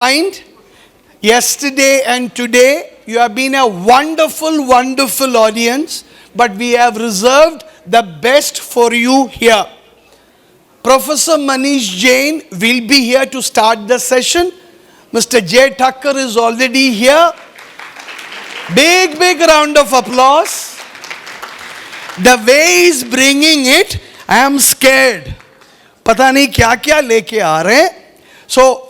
Mind, yesterday and today, you have been a wonderful, wonderful audience, but we have reserved the best for you here. Professor Manish Jain will be here to start the session. Mr. Jay Thakkar is already here. Big, big round of applause. The way he's bringing it, I am scared. पता नहीं क्या क्या लेके आ रहे हैं. So,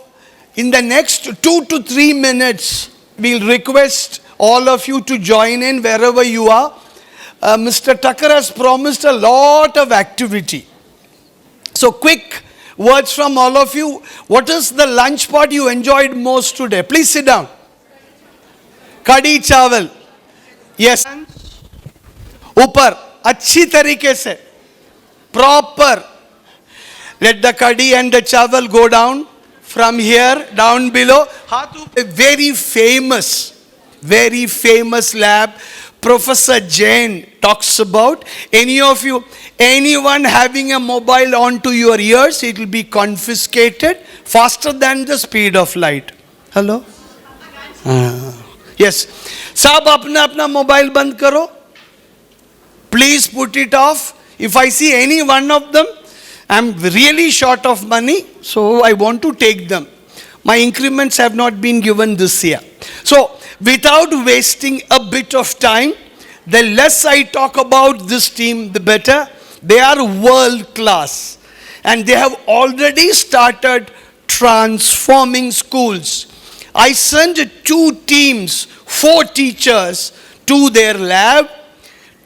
in the next 2 to 3 minutes, we'll request all of you to join in wherever you are. Mr. Thakkar has promised a lot of activity. So quick words from all of you. What is the lunch part you enjoyed most today? Please sit down. Kadi chawal. Yes. Upar. अच्छी तरीके से. Proper. Let the kadi and the chawal go down. From here, down below, a very famous lab, Professor Jain talks about. Anyone having a mobile onto your ears, it will be confiscated faster than the speed of light. Hello? Yes. Sab apna mobile band karo. Please put it off. If I see any one of them, I'm really short of money, so I want to take them. My increments have not been given this year. So, without wasting a bit of time, the less I talk about this team, the better. They are world class. And they have already started transforming schools. I sent 2 teams, 4 teachers to their lab.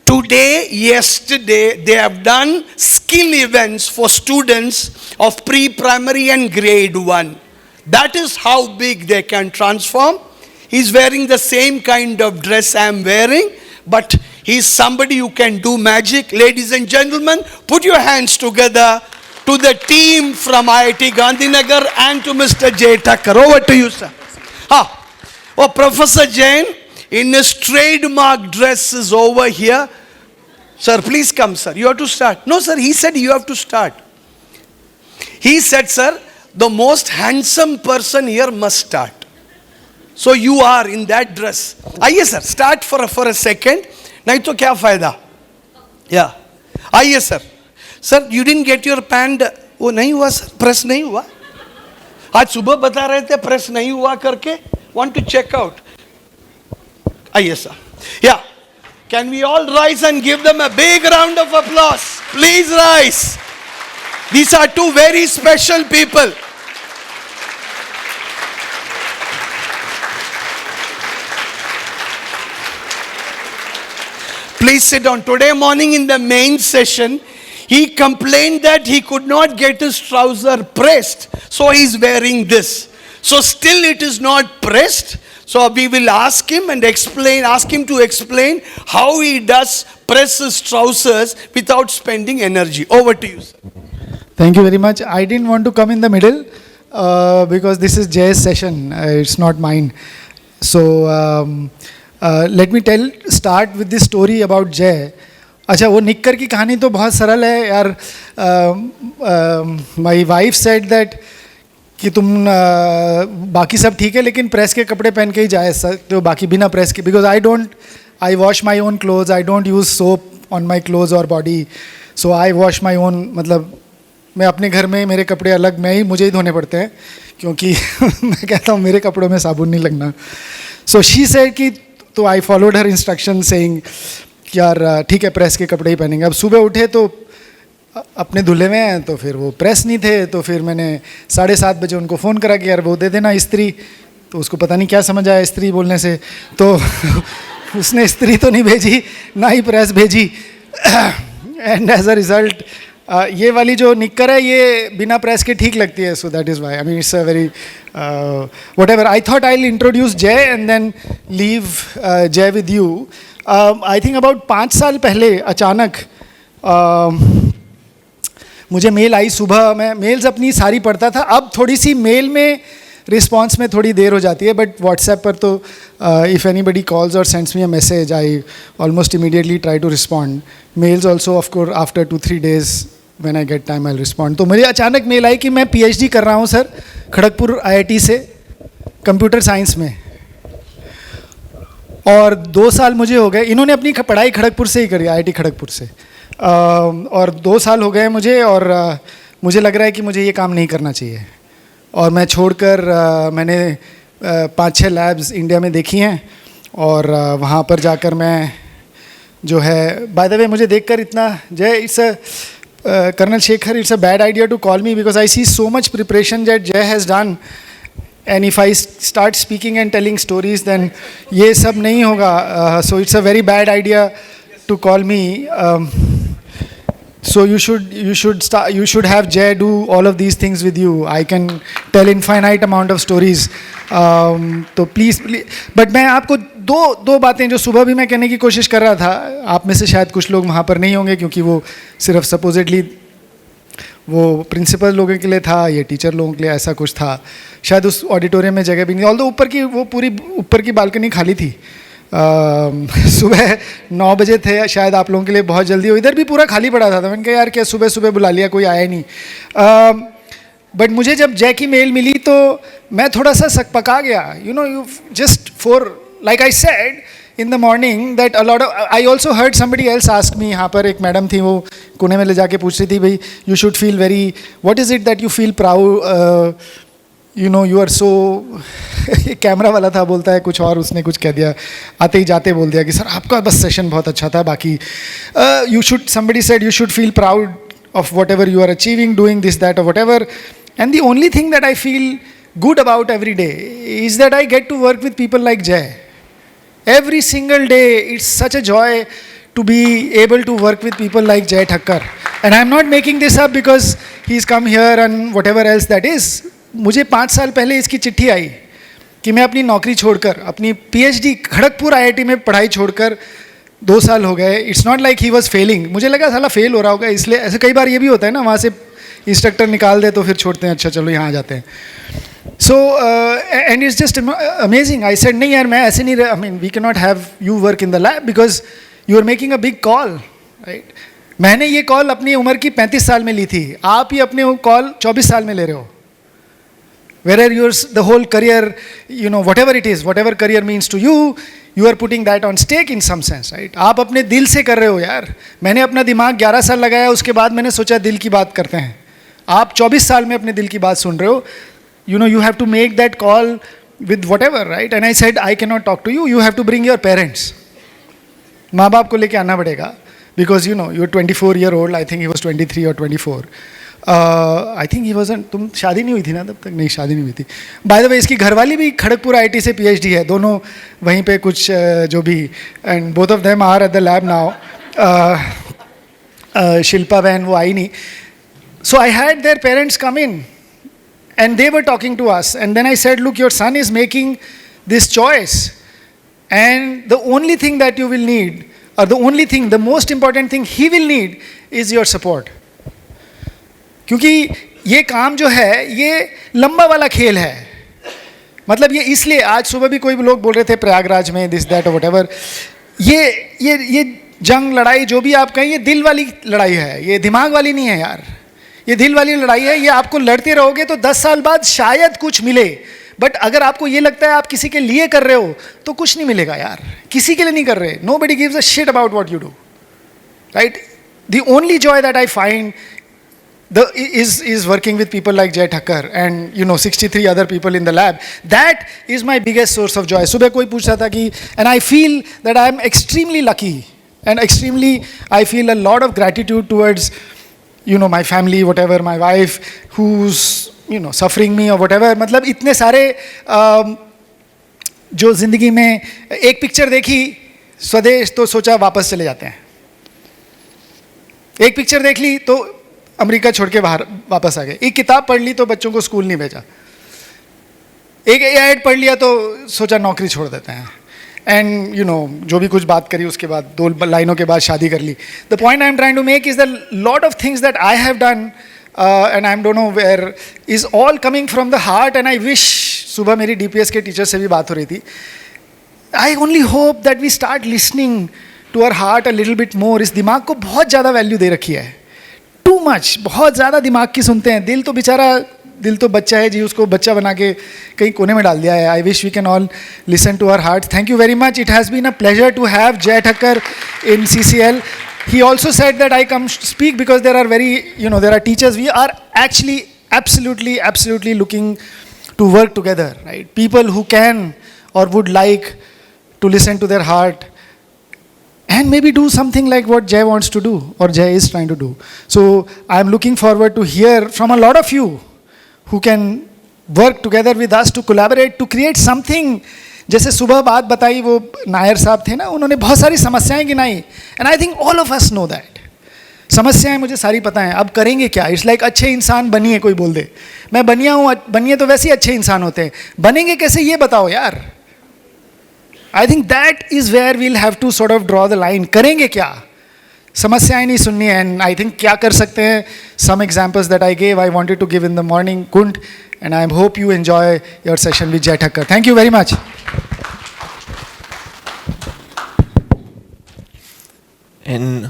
Today, yesterday, they have done skill events for students of pre-primary and grade 1. That is how big they can transform. He's wearing the same kind of dress I'm wearing, but he's somebody who can do magic. Ladies and gentlemen, put your hands together to the team from IIT Gandhinagar and to Mr. Jay Thakkar. Over to you, sir. Professor Jain, in his trademark dress is over here. Sir, please come, sir. You have to start. No, sir, he said you have to start. He said, sir, the most handsome person here must start. So you are in that dress. Aye, sir, start for a second. Nahi to kya fayda? Yeah. Aye, sir. Sir, you didn't get your pant. वो नहीं हुआ, sir. Press नहीं हुआ. आज सुबह बता रहे थे press नहीं हुआ करके. Want to check out. Yes, sir. Yeah. Can we all rise and give them a big round of applause? Please rise. These are 2 very special people. Please sit down. Today morning in the main session, he complained that he could not get his trouser pressed. So he's wearing this. So still it is not pressed. So we will ask him to explain how he does press his trousers without spending energy. Over to you, sir. Thank you very much. I didn't want to come in the middle because this is Jay's session. It's not mine. So let me start with this story about Jay. अच्छा वो निक्कर की कहानी तो बहुत सरल है यार. My wife said that कि तुम बाकी सब ठीक है लेकिन प्रेस के कपड़े पहन के ही जाए सकते हो बाकी बिना प्रेस के, because I wash my own clothes, I don't use soap on my clothes or body, so I wash my own. मतलब मैं अपने घर में मेरे कपड़े अलग मुझे ही धोने पड़ते हैं क्योंकि मैं कहता हूँ मेरे कपड़ों में साबुन नहीं लगना. सो शी सेड कि तो I followed her instruction saying कि यार ठीक है प्रेस के कपड़े ही पहनेंगे. अब सुबह उठे तो अपने धुले में हैं तो फिर वो प्रेस नहीं थे, तो फिर मैंने 7:30 बजे उनको फ़ोन करा कि यार वो दे देना इस्त्री. तो उसको पता नहीं क्या समझ आया इस्त्री बोलने से, तो उसने इस्त्री तो नहीं भेजी ना ही प्रेस भेजी. एंड एज अ रिज़ल्ट ये वाली जो निक्कर है ये बिना प्रेस के ठीक लगती है. So that is why I mean it's a very what ever. I thought I will introduce जय एंड देन लीव जय with you. I think about 5 साल पहले अचानक मुझे मेल आई सुबह. मैं मेल्स अपनी सारी पढ़ता था. अब थोड़ी सी मेल में रिस्पॉन्स में थोड़ी देर हो जाती है, बट व्हाट्सएप पर तो इफ़ एनीबडी कॉल्स और sends me a message I almost immediately try to respond. Mails also of course after 2-3 days when I get time I respond. तो मुझे अचानक मेल आई कि मैं पीएचडी कर रहा हूँ सर खड़गपुर आईआईटी से. कंप्यूटर साइंस में, और 2 साल मुझे हो गए, इन्होंने अपनी पढ़ाई खड़गपुर से ही करी, IIT खड़गपुर से, और 2 साल हो गए मुझे, और मुझे लग रहा है कि मुझे ये काम नहीं करना चाहिए, और मैं छोड़कर मैंने 5-6 लैब्स इंडिया में देखी हैं, और वहाँ पर जाकर मैं जो है, बाय द वे मुझे देखकर इतना Jay, it's a colonel Shekhar, it's a bad idea to call me because I see so much preparation that Jay has done, and if I start speaking and telling stories then ये सब नहीं होगा, so it's a very bad idea to call me. So you should have Jay do all of these things with you. I can tell infinite amount of stories. तो please, but मैं आपको दो बातें जो सुबह भी मैं कहने की कोशिश कर रहा था, आप में से शायद कुछ लोग वहाँ पर नहीं होंगे क्योंकि वो सिर्फ सपोजिटली वो प्रिंसिपल लोगों के लिए था, ये टीचर लोगों के लिए ऐसा कुछ था, शायद उस ऑडिटोरियम में जगह भी नहीं, ऑल्दो पूरी ऊपर की बालकनी खाली थी. सुबह 9 बजे थे, शायद आप लोगों के लिए बहुत जल्दी हो, इधर भी पूरा खाली पड़ा था. मैंने कहा यार क्या सुबह सुबह बुला लिया, कोई आया नहीं. बट मुझे जब जय की मेल मिली तो मैं थोड़ा सा सकपका गया. You just for like I said in the morning that a lot of, I also heard somebody else ask me, यहाँ पर एक मैडम थी, वो कोने में ले जाके पूछ रही थी, भाई you should feel very, what is it that you feel proud, you are so, camera वाला था, बोलता है कुछ और, उसने कुछ कह दिया, आते ही जाते बोल दिया कि सर आपका बस सेशन बहुत अच्छा था, बाकी you should, somebody said you should feel proud of whatever you are achieving, doing this, that or whatever, and the only thing that I feel good about every day is that I get to work with people like Jay. Every single day it's such a joy to be able to work with people like Jay Thakkar, and I'm not making this up because he's come here and whatever else that is. मुझे 5 साल पहले इसकी चिट्ठी आई कि मैं अपनी नौकरी छोड़कर, अपनी PhD खड़गपुर IIT में पढ़ाई छोड़कर 2 साल हो गए. It's not like he was failing, मुझे लगा साला फेल हो रहा होगा, इसलिए ऐसे कई बार ये भी होता है ना, वहाँ से इंस्ट्रक्टर निकाल दे तो फिर छोड़ते हैं, अच्छा चलो यहाँ आ जाते हैं. So and it's just amazing. I said नहीं यार, मैं ऐसे नहीं, I mean we can not have you work in the lab because you are making a big call, right. मैंने ये कॉल अपनी उम्र की 35 साल में ली थी, आप ही अपने कॉल 24 साल में ले रहे हो. Wherever yours, the whole career, whatever it is, whatever career means to you, you are putting that on stake in some sense, right? आप अपने दिल से कर रहे हो यार. मैंने अपना दिमाग 11 साल लगाया, उसके बाद मैंने सोचा दिल की बात करते हैं. आप 24 साल में अपने दिल की बात सुन रहे हो. You have to make that call with whatever, right? And I said, I cannot talk to you. You have to bring your parents. माँ बाप को लेके आना पड़ेगा because you're 24-year-old. I think he was 23 or 24. I think he wasn't, तुम शादी नहीं हुई थी ना तब तक? नहीं, शादी नहीं हुई थी. बाय द वे इसकी घरवाली भी खड़गपुर IIT से PhD है, दोनों वहीं पे कुछ जो भी, and both of them are at the lab now. Shilpa बहन वो आई नहीं. So I had their parents come in and they were talking to us, and then I said look your son is making this choice, and the only thing that you will need, or the only thing, the most important thing he will need is your support. क्योंकि ये काम जो है ये लंबा वाला खेल है. मतलब ये इसलिए आज सुबह भी कोई लोग बोल रहे थे प्रयागराज में दिस दैट और व्हाटएवर, ये जंग लड़ाई जो भी आप कहें, ये दिल वाली लड़ाई है, ये दिमाग वाली नहीं है यार. ये दिल वाली लड़ाई है. ये आपको लड़ते रहोगे तो 10 साल बाद शायद कुछ मिले, बट अगर आपको ये लगता है आप किसी के लिए कर रहे हो तो कुछ नहीं मिलेगा यार. किसी के लिए नहीं कर रहे. Nobody gives a shit about what you do, right? The only joy that I find is working with people like Jay Thakkar and 63 other people in the lab. That is my biggest source of joy. सुबह कोई पूछ रहा था कि, and I feel that I am extremely lucky and extremely, I feel a lot of gratitude towards my family, whatever, my wife who's suffering me or whatever. मतलब इतने सारे जो जिंदगी में, एक पिक्चर देखी स्वदेश तो सोचा वापस चले जाते हैं. एक पिक्चर देख ली तो अमेरिका छोड़ के बाहर वापस आ गए. एक किताब पढ़ ली तो बच्चों को स्कूल नहीं भेजा. एक ऐड पढ़ लिया तो सोचा नौकरी छोड़ देते हैं. एंड जो भी कुछ बात करी उसके बाद 2 लाइनों के बाद शादी कर ली. The point I am trying to make is the lot of things that I have done and I don't know where is all coming from the heart. And I wish, सुबह मेरी DPS के teacher से भी बात हो रही थी, I only hope that we start listening to our heart a little bit more. इस दिमाग को बहुत ज़्यादा वैल्यू दे रखी है, टू मच, बहुत ज़्यादा दिमाग की सुनते हैं. दिल तो बेचारा दिल तो बच्चा है जी, उसको बच्चा बना के कहीं कोने में डाल दिया है. I wish we can all listen to our heart. Thank you very much. It has been a pleasure to have Jay Thakkar in CCL. He also said that I come speak because there are there are teachers. We are actually absolutely looking to work together, right? People who can or would like to listen to their heart and maybe do something like what Jay wants to do or Jay is trying to do. So I am looking forward to hear from a lot of you who can work together with us to collaborate to create something. जैसे सुबह बात बताई वो नायर साहब थे ना, उन्होंने बहुत सारी समस्याएं गिनाई, and I think all of us know that. समस्याएं मुझे सारी पता हैं. अब करेंगे क्या? इट्स लाइक अच्छे इंसान बनिए. कोई बोल दे मैं बनिया हूँ, बनिए तो वैसे ही अच्छे इंसान होते हैं. बनेंगे कैसे ये बताओ यार. I think that is where we'll have to sort of draw the line. करेंगे क्या? समस्याएं नहीं सुननी है. एंड आई थिंक क्या कर सकते हैं, some examples that I gave, I wanted to give in the morning कुंड, and I hope you enjoy your session with Jay Thakkar. Thank you very much. And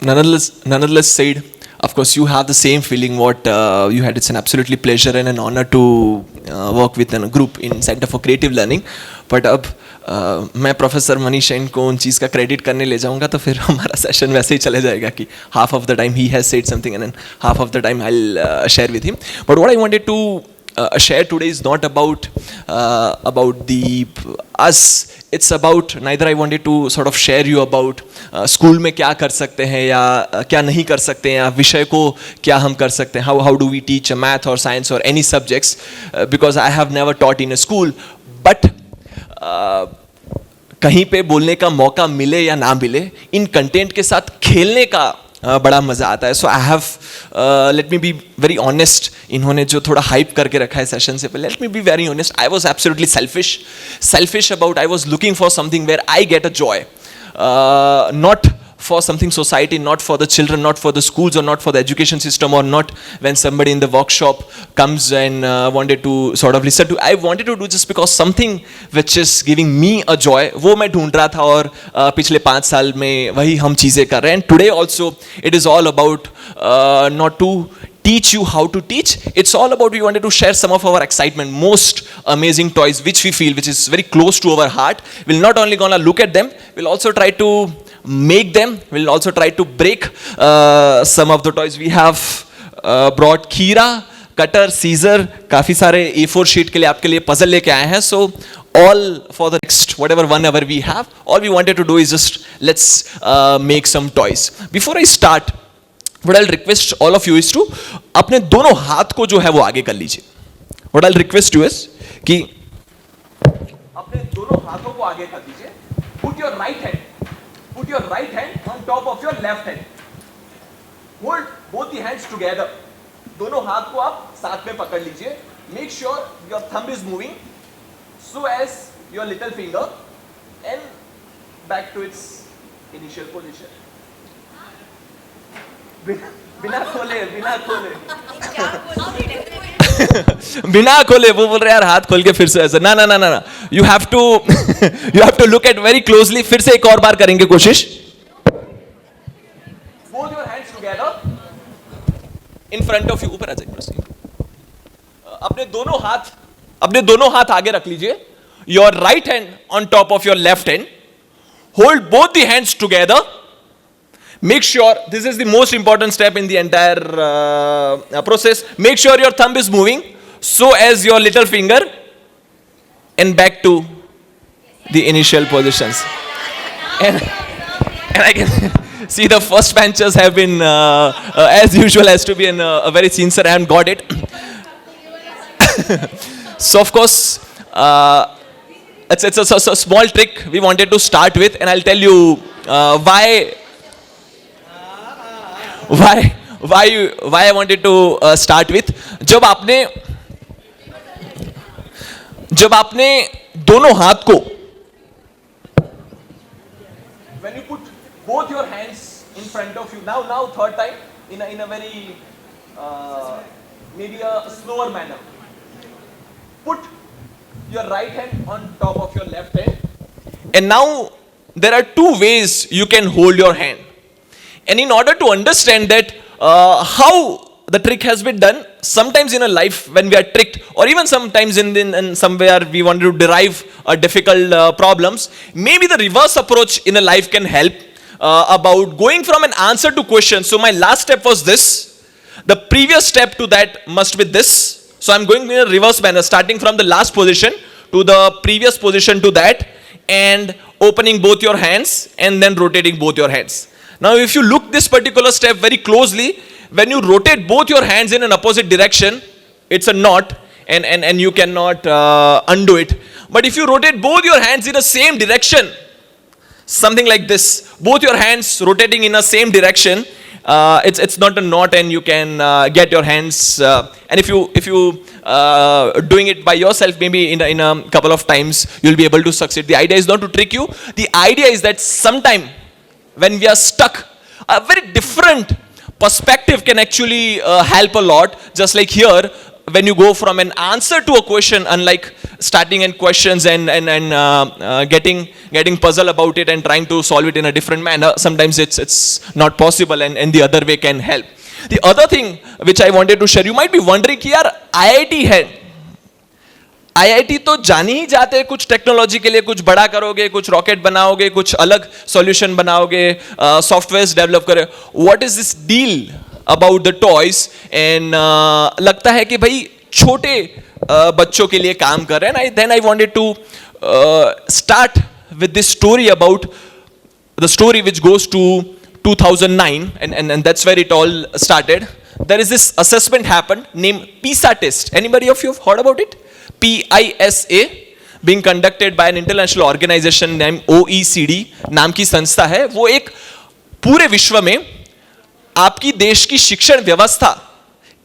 nonetheless said, of course you have the same feeling what you had. It's an absolutely pleasure and an honor to work with a group in Center for Creative Learning. But अब मैं professor Manish Jain को उन चीज़ का credit करने ले जाऊंगा तो फिर हमारा सेशन वैसे ही चले जाएगा कि half of the time he has said something and then half of the time I'll share with him. But what I wanted to share today is not about the us. It's about, neither I wanted to sort of share you about school में क्या कर सकते हैं या क्या नहीं कर सकते हैं, या विषय को क्या हम कर सकते हैं, how do we teach a math or science or any subjects, because I have never taught in a school. But कहीं पे बोलने का मौका मिले या ना मिले, इन कंटेंट के साथ खेलने का बड़ा मज़ा आता है. So I have let me be very honest. इन्होंने जो थोड़ा हाइप करके रखा है सेशन से पहले, let me be very honest. I was absolutely selfish about, I was looking for something where I get a joy, not for something society, not for the children, not for the schools, or not for the education system, or not when somebody in the workshop comes and wanted to sort of listen to. I wanted to do just because something which is giving me a joy, वो मैं ढूंढ रहा था, और पिछले 5 साल में वही हम चीज़ें कर रहे हैं. And today also it is all about not to teach you how to teach. It's all about, we wanted to share some of our excitement, most amazing toys which we feel, which is very close to our heart. We'll not only gonna look at them, we'll also try to make them, we'll also try to break some of the toys. We have brought Kira, cutter, Caesar, काफ़ी सारे A4 sheet के लिए आपके लिए puzzle लेके आए हैं. So all for the next whatever 1 hour we have, all we wanted to do is just let's make some toys. Before I start, what I'll request all of you is to अपने दोनों हाथ को जो है वो आगे कर लीजिए. What I'll request you is कि अपने दोनों हाथों को आगे कर दीजिए. Put your right hand on top of your left hand. Hold both the hands together. दोनों हाथ को आप साथ में पकड़ लीजिए. Make sure your thumb is moving so as your little finger, and back to its initial position. बिना खोले वो बोल रहे यार हाथ खोल के फिर से ऐसे. ना you have to look at very closely. फिर से एक और बार करेंगे कोशिश. Both your hands together in front of you. ऊपर आ जाइए. अपने दोनों हाथ आगे रख लीजिए. Your right hand on top of your left hand. Hold both the hands together. Make sure, this is the most important step in the entire process. Make sure your thumb is moving so as your little finger, and back to the initial positions. And I can see the first benchers have been, as usual, has to be a very sincere, I haven't got it. So of course, it's a small trick we wanted to start with, and I'll tell you why I wanted to start with. जब आपने दोनों हाथ को, when you put both your hands in front of you, now third time in a very maybe a slower manner. Put your right hand on top of your left hand, and now there are 2 ways you can hold your hand. And in order to understand that how the trick has been done. Sometimes in a life when we are tricked, or even sometimes in somewhere we want to derive difficult problems, maybe the reverse approach in a life can help about going from an answer to question. So my last step was this. The previous step to that must be this. So I'm going in a reverse manner, starting from the last position to the previous position to that, and opening both your hands and then rotating both your hands. Now if you look this particular step very closely, when you rotate both your hands in an opposite direction, it's a knot, and you cannot undo it. But if you rotate both your hands in the same direction, something like this, both your hands rotating in the same direction, it's not a knot, and you can get your hands. And if you doing it by yourself, maybe in a couple of times, you'll be able to succeed. The idea is not to trick you. The idea is that sometime when we are stuck, a very different perspective can actually help a lot. Just like here, when you go from an answer to a question, unlike starting in questions and getting puzzled about it and trying to solve it in a different manner, sometimes it's not possible, and the other way can help. The other thing which I wanted to share, you might be wondering कि यार IIT है, IIT तो जान ही जाते हैं कुछ technology के लिए, कुछ बड़ा करोगे, कुछ रॉकेट बनाओगे, कुछ अलग सॉल्यूशन बनाओगे, सॉफ्टवेयर्स डेवलप करोगे. What is this deal about the toys? And लगता है कि भाई छोटे बच्चों के लिए काम कर रहे हैं. Then I wanted to start with this story about the story which goes to 2009, and that's where it all started. There is this assessment happened named PISA test. Anybody of you have heard about it? PISA, being conducted by an international organization named OECD नाम की संस्था है. वो एक पूरे विश्व में आपकी देश की शिक्षण व्यवस्था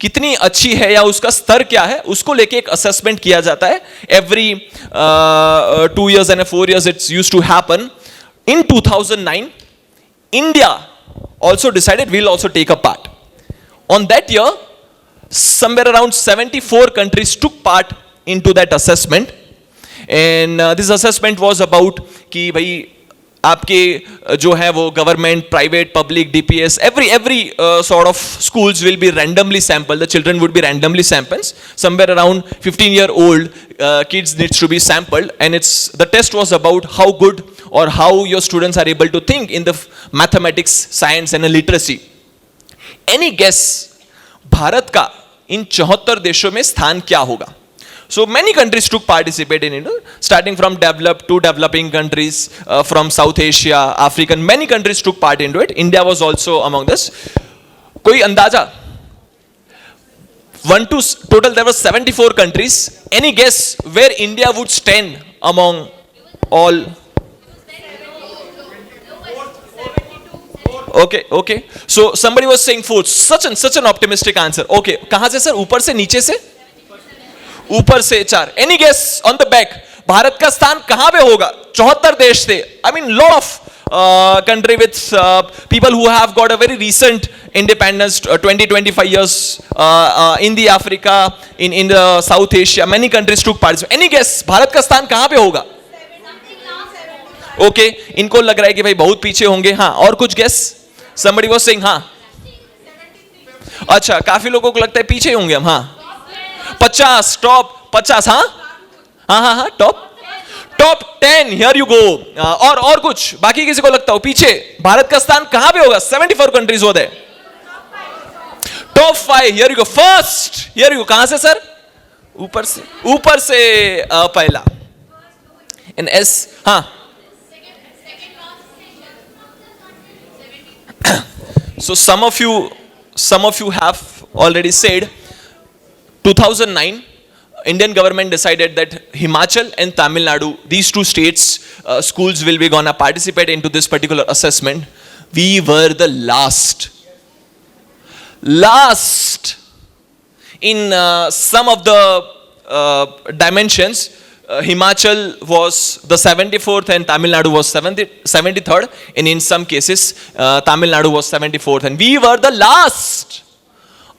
कितनी अच्छी है या उसका स्तर क्या है, उसको लेके एक असेसमेंट किया जाता है. Every 2 years and 4 years it's used to happen. In 2009, India also decided we'll also take a part. On that year, somewhere around 74 countries took part into that assessment. And this assessment was about कि भाई आपके जो है वो government, private, public, DPS, every sort of schools will be randomly sampled. The children would be randomly sampled. Somewhere around 15-year-old kids needs to be sampled, and the test was about how good or how your students are able to think in the mathematics, science and literacy. Any guess Bharat का इन 74 देशों में स्थान क्या होगा? So many countries took participate in it, starting from developed to developing countries, from South Asia, African, many countries took part into it. India was also among this. कोई अंदाजा? Total there were 74 countries. Any guess where India would stand among all? Okay. So somebody was saying fourth. Such an optimistic answer. Okay, कहाँ से sir? ऊपर से, नीचे से? ऊपर से 4. Any guess on the back? Bharat का स्थान कहाँ पे होगा? 74 देश थे. I mean, lot of country with people who have got a very recent independence, 20-25 years in the Africa, in the South Asia. Many countries took part. Any guess? Bharat का स्थान कहाँ पे होगा? Okay, इनको लग रहा है कि भाई बहुत पीछे होंगे. हाँ, और कुछ guess? Somebody was saying हाँ. अच्छा, काफी लोगों को लगता है पीछे होंगे हम. हाँ, 50, टॉप 50. हाँ, टॉप 10. Here you go. और कुछ बाकी किसी को लगता हो पीछे? भारत का स्थान कहां पे होगा? 74 कंट्रीज होते. Top 5. Here you go. First. Here you go. कहां से सर? ऊपर से पहला. इन एस. हाँ, so some of you have already said 2009 Indian government decided that Himachal and Tamil Nadu, these two states, schools will be gonna participate into this particular assessment. We were the last in some of the dimensions. Himachal was the 74th and Tamil Nadu was 73rd, and in some cases Tamil Nadu was 74th, and we were the last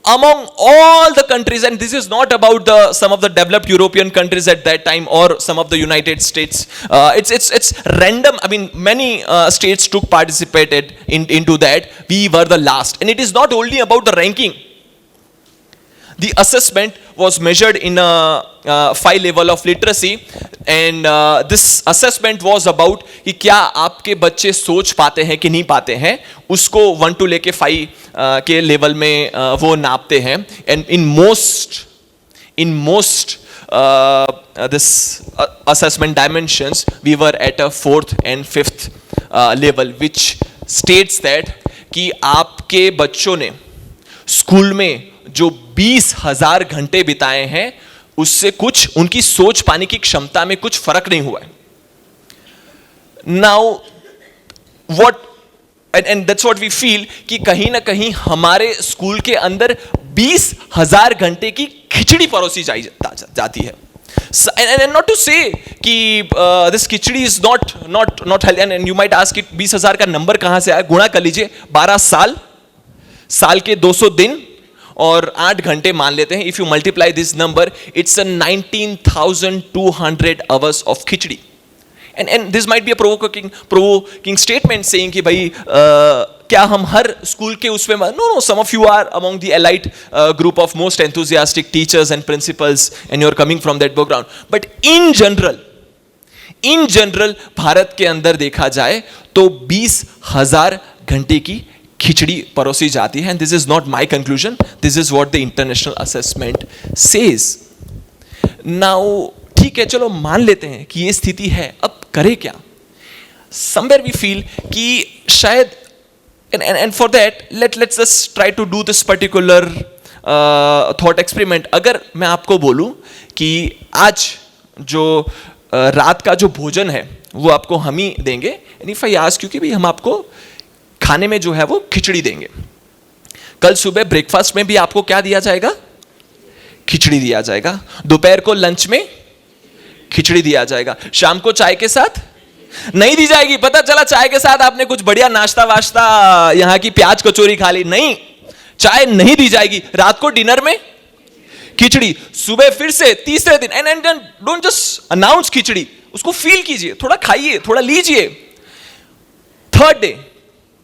among all the countries. And this is not about some of the developed European countries at that time or some of the United States. It's random. I mean, many states took participated into that. We were the last, and it is not only about the ranking. The assessment was measured in a 5 level of literacy, and this assessment was about कि क्या आपके बच्चे सोच पाते हैं कि नहीं पाते हैं, उसको 1 to लेके 5 के लेवल में वो नापते हैं. And in most this assessment dimensions, we were at a 4th and 5th level, which states that कि आपके बच्चों ने स्कूल में जो 20,000 घंटे बिताए हैं उससे कुछ उनकी सोच पाने की क्षमता में कुछ फर्क नहीं हुआ है. Now what and that's what we feel कि कहीं ना कहीं हमारे स्कूल के अंदर 20,000 घंटे की खिचड़ी परोसी जाती है. And not to say कि this khichdi is not healthy, and you might ask it 20,000 का नंबर कहां से आया. गुणा कर लीजिए 12 साल के 200 दिन और 8 घंटे मान लेते हैं. If you multiply this number, it's 19,200 hours of khichdi. And this might be a provoking statement saying कि भाई क्या हम हर स्कूल के उसमें no, some of you are among the elite group of most enthusiastic teachers and principals, and you're coming from that background. But in general Bharat के अंदर देखा जाए तो 20,000 घंटे की खिचड़ी परोसी जाती है. And this is not my conclusion, this is what the international assessment says. Now ठीक है, चलो मान लेते हैं कि ये स्थिति है, अब करें क्या. Somewhere we feel कि शायद and for that let's just try to do this particular thought experiment. अगर मैं आपको बोलूं कि आज जो रात का जो भोजन है वो आपको हम ही देंगे, and if I ask you कि भाई हम आपको खाने में जो है वो खिचड़ी देंगे, कल सुबह ब्रेकफास्ट में भी आपको क्या दिया जाएगा? खिचड़ी दिया जाएगा. दोपहर को लंच में खिचड़ी दिया जाएगा. शाम को चाय के साथ नहीं दी जाएगी. पता चला चाय के साथ आपने कुछ बढ़िया नाश्ता वाश्ता, यहां की प्याज कचौरी खा ली. नहीं, चाय नहीं दी जाएगी. रात को डिनर में खिचड़ी. सुबह फिर से तीसरे दिन, एंड डोंट जस्ट अनाउंस खिचड़ी, उसको फील कीजिए, थोड़ा खाइए, थोड़ा लीजिए. थर्ड डे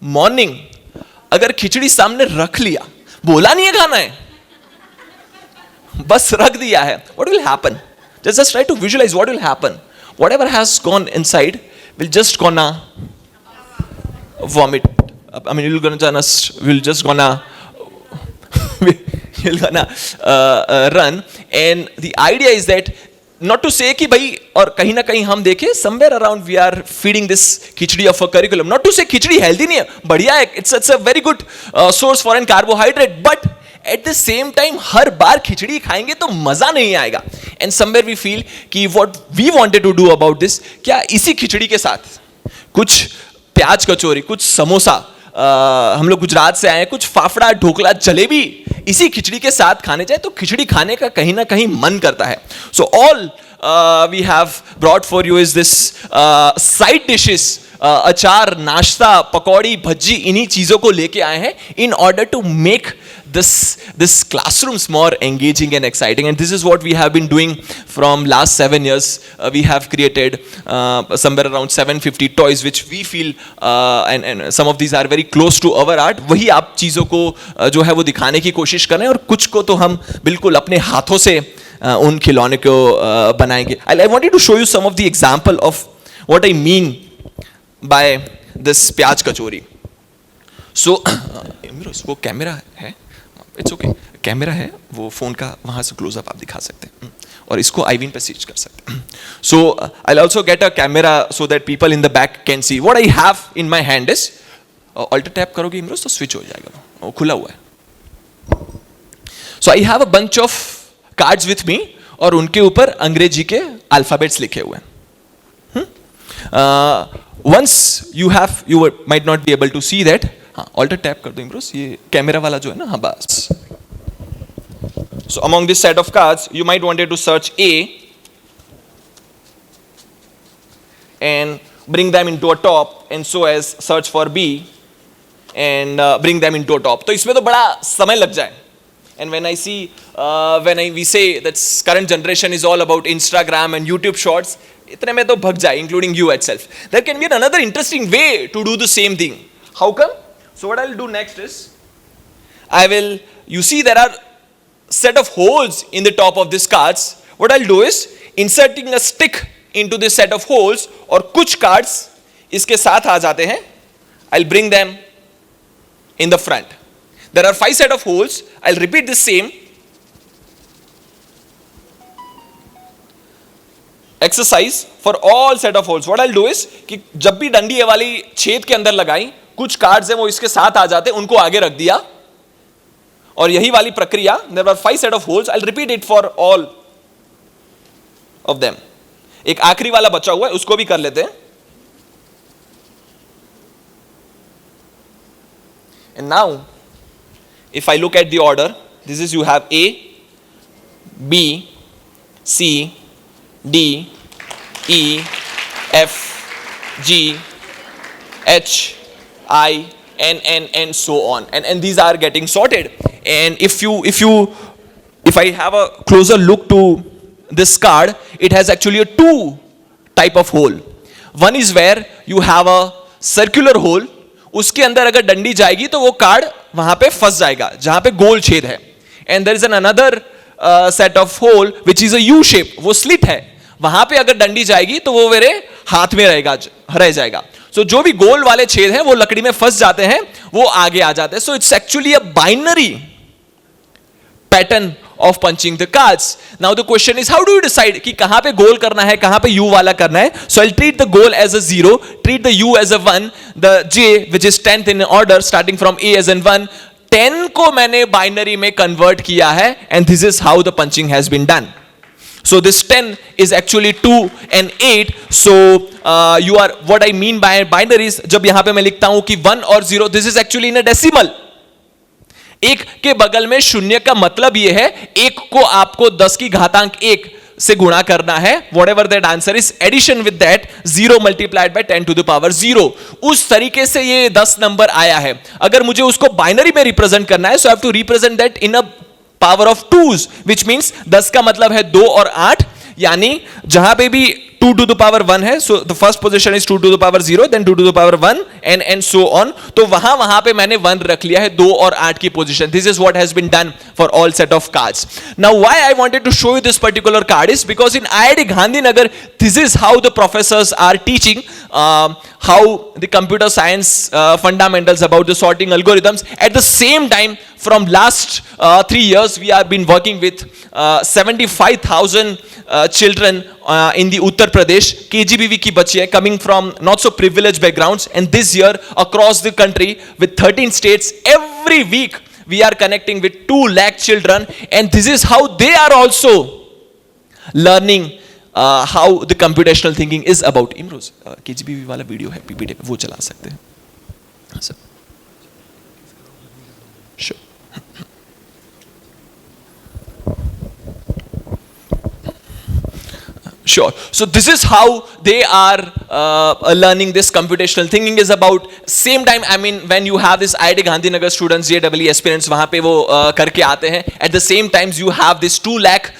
मॉर्निंग अगर खिचड़ी सामने रख लिया, बोला नहीं है खाना है, बस रख दिया है, what will happen? Just try to visualize what will happen. Whatever has gone inside will just gonna vomit. I mean, we'll just gonna run. And the idea is that not to say कि भाई, और कहीं ना कहीं हम देखें somewhere around we are feeding this khichdi of a curriculum. Not to say khichdi healthy नहीं है, बढ़िया है, it's a very good source for an carbohydrate, but at the same time हर बार खिचड़ी खाएंगे तो मजा नहीं आएगा. And somewhere we feel कि what we wanted to do about this, क्या इसी खिचड़ी के साथ कुछ प्याज कचौरी, कुछ समोसा, हम लोग गुजरात से आए, कुछ फाफड़ा, ढोकला, जलेबी इसी खिचड़ी के साथ खाने जाए तो खिचड़ी खाने का कहीं ना कहीं मन करता है. So all we have brought for you is this side dishes, अचार, नाश्ता, पकौड़ी, भज्जी, इन्हीं चीजों को लेके आए हैं in order to make this classrooms more engaging and exciting. And this is what we have been doing from last 7 years. We have created somewhere around 750 toys which we feel and some of these are very close to our art. वही आप चीज़ों को जो है वो दिखाने की कोशिश कर रहे हैं, और कुछ को तो हम बिल्कुल अपने हाथों से उन खिलौने को बनाएंगे. I wanted to show you some of the example of what I mean by this प्याज कचौरी. So वो कैमरा है, इट्स ओके, कैमरा है वो फोन का, वहां से क्लोजअप आप दिखा सकते हैं और इसको आईविन पे स्विच कर सकते हैं. So I will also get a camera so that people in the back can see what I have in my hand. इज अल्टर टैप करोगे इमरोज तो स्विच हो जाएगा, वो खुला हुआ है. So I have a bunch of cards with me और उनके ऊपर अंग्रेजी के अल्फाबेट्स लिखे हुए हैं. Once you might not be able to see that. हाँ, ऑल्टर टैप कर दो इमरोज, ये कैमरा वाला जो है ना. हाँ बस. So among this set of cards, you might wanted to search A and bring them into a top, and so as search for B and bring them into a top. तो इसमें तो बड़ा समय लग जाए. And when I see, we say that current generation is all about Instagram and YouTube shorts, इतने में तो भग जाए, including you itself. There can be another interesting way to do the same thing. How come? So what I'll do next is, you see there are set of holes in the top of these cards, what I'll do is inserting a stick into this set of holes, और कुछ cards इसके साथ आ जाते हैं. I'll bring them in the front. There are 5 set of holes. I'll repeat the same exercise for all set of holes. What I'll do is कि जब भी डंडी ये वाली छेद के अंदर लगाई, कुछ कार्ड्स हैं वो इसके साथ आ जाते, उनको आगे रख दिया, और यही वाली प्रक्रिया. There were 5 set of holes. I'll repeat it for all of them. एक आखिरी वाला बचा हुआ है, उसको भी कर लेते हैं. And now, if I look at the order, this is you have A, B, C, D, E, F, G, H, I, N, and so on. And these are getting sorted. And if I have a closer look to this card, it has actually a 2 type of hole. One is where you have a circular hole. उसके अंदर अगर डंडी जाएगी तो वो card वहां पे फंस जाएगा जहां पे गोल छेद है. And there is an another set of hole which is a U shape, वो स्लिट है, वहां पे अगर डंडी जाएगी तो वो मेरे हाथ में रहेगा, रह जाएगा. सो जो भी गोल वाले छेद हैं वो लकड़ी में फंस जाते हैं, वो आगे आ जाते हैं. So it's actually a binary pattern of punching the cards. Now the question is, how do you decide कि कहां पे गोल करना है, कहां पे U वाला करना है? So I'll treat the goal as a 0, treat the U as a 1, the J which is 10th in order starting from A as in 1, 10 को मैंने बाइनरी में कन्वर्ट किया है, and this is how the punching has been done. So this 10 is actually 2 and 8. So you are, what I mean by binaries, जब यहां पे मैं लिखता हूं कि 1 और 0, this is actually in a decimal. एक के बगल में शून्य का मतलब यह है एक को आपको 10 की घातांक 1 से गुणा करना है. whatever that answer is, addition with that 0 multiplied by 10 to the power 0. उस तरीके से ये 10 नंबर आया है. अगर मुझे उसको बाइनरी में रिप्रेजेंट करना है, so I have to represent that in a power of 2s, which means 10 का मतलब है 2 और 8, यानी जहां पे भी 2 to the power 1 है, so the first position is 2 to the power 0, then 2 to the power 1 and so on. तो वहां पे मैंने 1 रख लिया है 2 और 8 की position. This is what has been done for all set of cards. Now why I wanted to show you this particular card is because in IIT Gandhinagar, this is how the professors are teaching how the computer science fundamentals about the sorting algorithms. At the same time, from last 3 years, we have been working with 75,000 children in the Uttar Pradesh, KGBV की बच्ची है, coming from not so privileged backgrounds, and this year across the country with 13 states, every week we are connecting with 2 lakh children, and this is how they are also learning how the computational thinking is about. Imroz, KGBV वाला video है PPT पे, वो चला सकते हैं. Sure. Sure. So this is how they are learning this computational thinking is about. Same time, I mean, when you have this IIT Gandhinagar students, JEE aspirants, वहाँ पे वो करके आते हैं. At the same times, you have this 2 lakh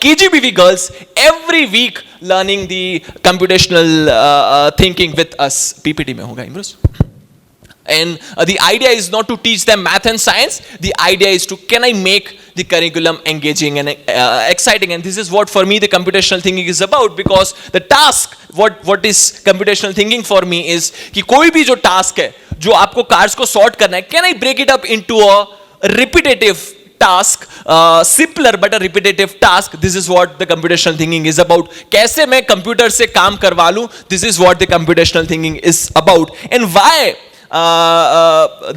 KGBV girls every week learning the computational thinking with us. PPT में होगा, Imroz. And the idea is not to teach them math and science. The idea is to, can I make the curriculum engaging and exciting? And this is what for me the computational thinking is about, because the task, what is computational thinking for me is कि कोई भी जो task है, जो आपको cards को sort करना है, can I break it up into a repetitive task, simpler but a repetitive task? This is what the computational thinking is about. कैसे मैं कंप्यूटर से काम करवा लूं? This is what the computational thinking is about. And why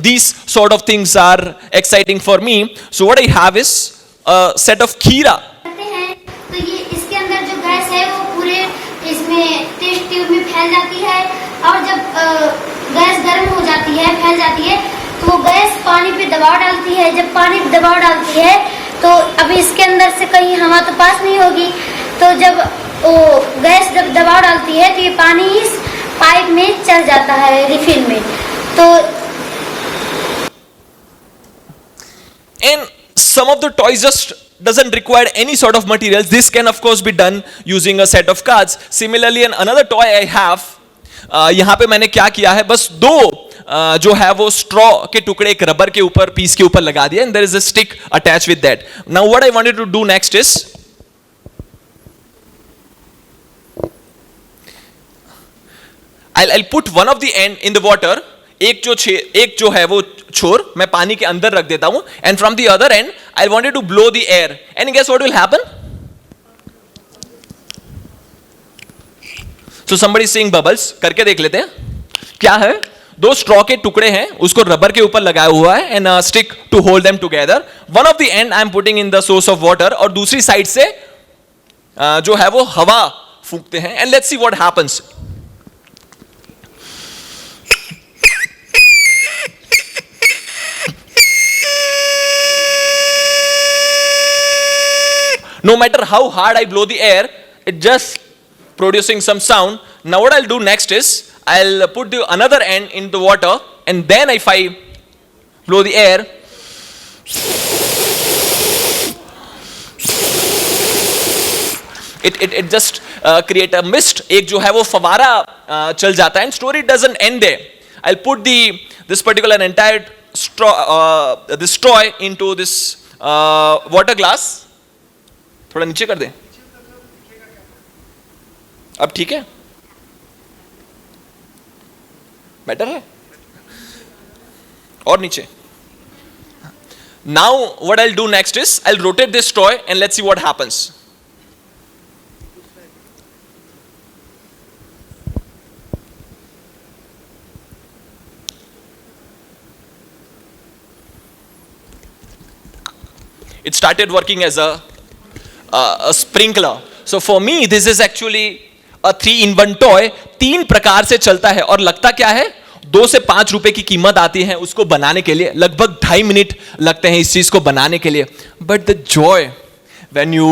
these sort of things are exciting for me? So what I have is a set of खीरा. तो ये इसके अंदर जो गैस है वो पूरे इसमें टेस्ट ट्यूब में फैल जाती है, और जब गैस गर्म हो जाती है, फैल जाती है, तो वो गैस पानी पे दबाव डालती है. जब पानी पे दबाव डालती है तो अभी इसके अंदर से कहीं हवा तो पास नहीं होगी, तो जब वो गैस जब दबाव डालती है तो ये पानी इस पाइप में चल जाता है रिफिल में. तो and some of the toys just doesn't require any sort of materials. This can of course be done using a set of cards. Similarly, another toy I have, यहाँ पे मैंने क्या किया है, बस 2 जो है वो स्ट्रॉ के टुकड़े एक रबर के ऊपर पीस के ऊपर लगा दिया, and there is a stick attach with that. Now what I wanted to do next is I'll put one of the end in the water. एक जो है वो छोर मैं पानी के अंदर रख देता हूं, and from the other end I wanted to blow the air, and guess what will happen? So somebody is seeing bubbles. करके देख लेते हैं क्या है. 2 स्ट्रॉ के टुकड़े हैं, उसको रबर के ऊपर लगाया हुआ है, and a stick to hold them together. One of the end I am putting in the source of water, और दूसरी साइड से जो है वो हवा फूंकते हैं, and let's see what happens. No matter how hard I blow the air, it just producing some sound. Now what I'll do next is I'll put the another end in the water, and then if I blow the air, it just create a mist. एक जो है वो फवारा चल जाता है, and story doesn't end there. I'll put this particular entire straw into this water glass. थोड़ा नीचे कर दें. अब ठीक है, बेटर है, और नीचे. Now what I will do next is I will rotate this straw and let's see what happens. It started working as a sprinkler. So for me this is actually a 3-in-1 toy. 3 प्रकार से चलता है, और लगता क्या है 2 से 5 रुपए की कीमत आती है उसको बनाने के लिए. लगभग 2.5 मिनट लगते हैं इस चीज को बनाने के लिए. But the Joy when you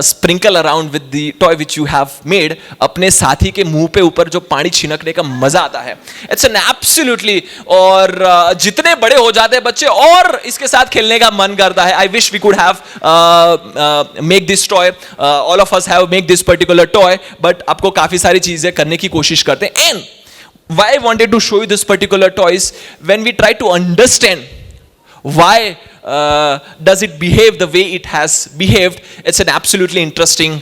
sprinkle around with the toy which you have made, अपने साथी के मुंह पे ऊपर जो पानी छिनकने का मजा आता है, it's an absolutely. और जितने बड़े हो जाते हैं बच्चे और इसके साथ खेलने का मन करता है. I wish we could have make this toy. All of us have make this particular toy, but आपको काफी सारी चीजें करने की कोशिश करते हैं. And why I wanted to show you this particular toy is when we try to understand why does it behave the way it has behaved, it's an absolutely interesting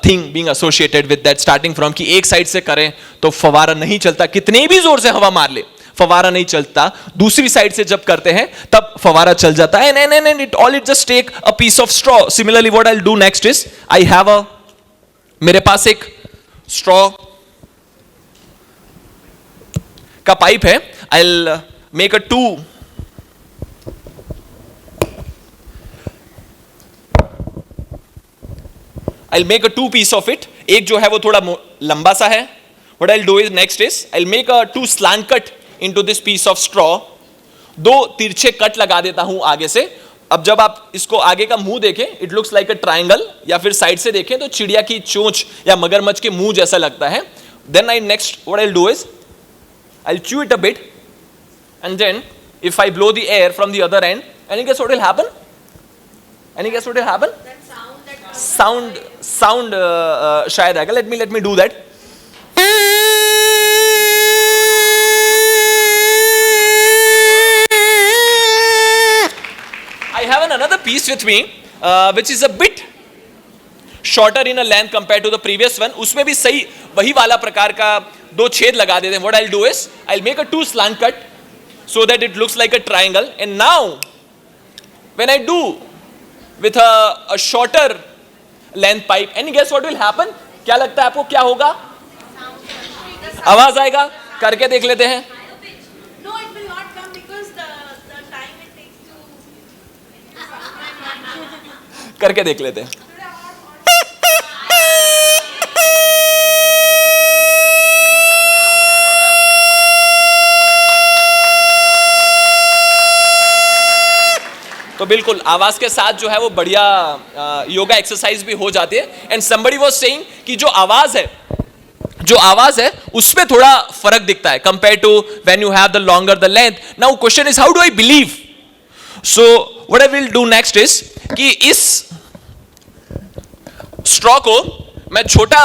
thing being associated with that. Starting from कि एक side से करें तो फवारा नहीं चलता, कितने भी जोर से हवा मार ले फवारा नहीं चलता. दूसरी साइड से जब करते हैं तब फवारा चल जाता है. and it just take a piece of straw. Similarly what I'll do next is I have मेरे पास एक straw का पाइप है. I'll make a 2 I'll make a 2 piece of it. एक जो है वो थोड़ा लंबा सा है. What I'll do is next is I'll make a 2 slant cut into this piece of straw. 2 तिरछे कट लगा देता हूं आगे से. अब जब आप इसको आगे का मुंह देखें, it looks like a triangle, या फिर साइड से देखें तो चिड़िया की चोंच या मगरमच्छ के मुंह जैसा लगता है. Then what I'll do is I'll chew it a bit, and then if I blow the air from the other end, any guess what will happen? Any guess what will happen? Sound शायद आएगा. Let me do that. I have another piece with me which is a bit shorter in a length compared to the previous one. उसमें भी सही वही वाला प्रकार का 2 छेद लगा देते हैं. What I'll do is I'll make a 2 slant cut so that it looks like a triangle. And now when I do with a shorter length pipe, any guess what will happen? क्या लगता है आपको क्या होगा? आवाज आएगा. करके देख लेते हैं. No, it will not come because the time it takes to. करके देख लेते हैं. तो बिल्कुल आवाज के साथ जो है वो बढ़िया योगा एक्सरसाइज भी हो जाती है. एंड somebody was saying कि जो आवाज है उसमें थोड़ा फर्क दिखता है compare to when you have the longer the length. Now question is how do I believe. So what I will do next is कि इस स्ट्रॉ को मैं छोटा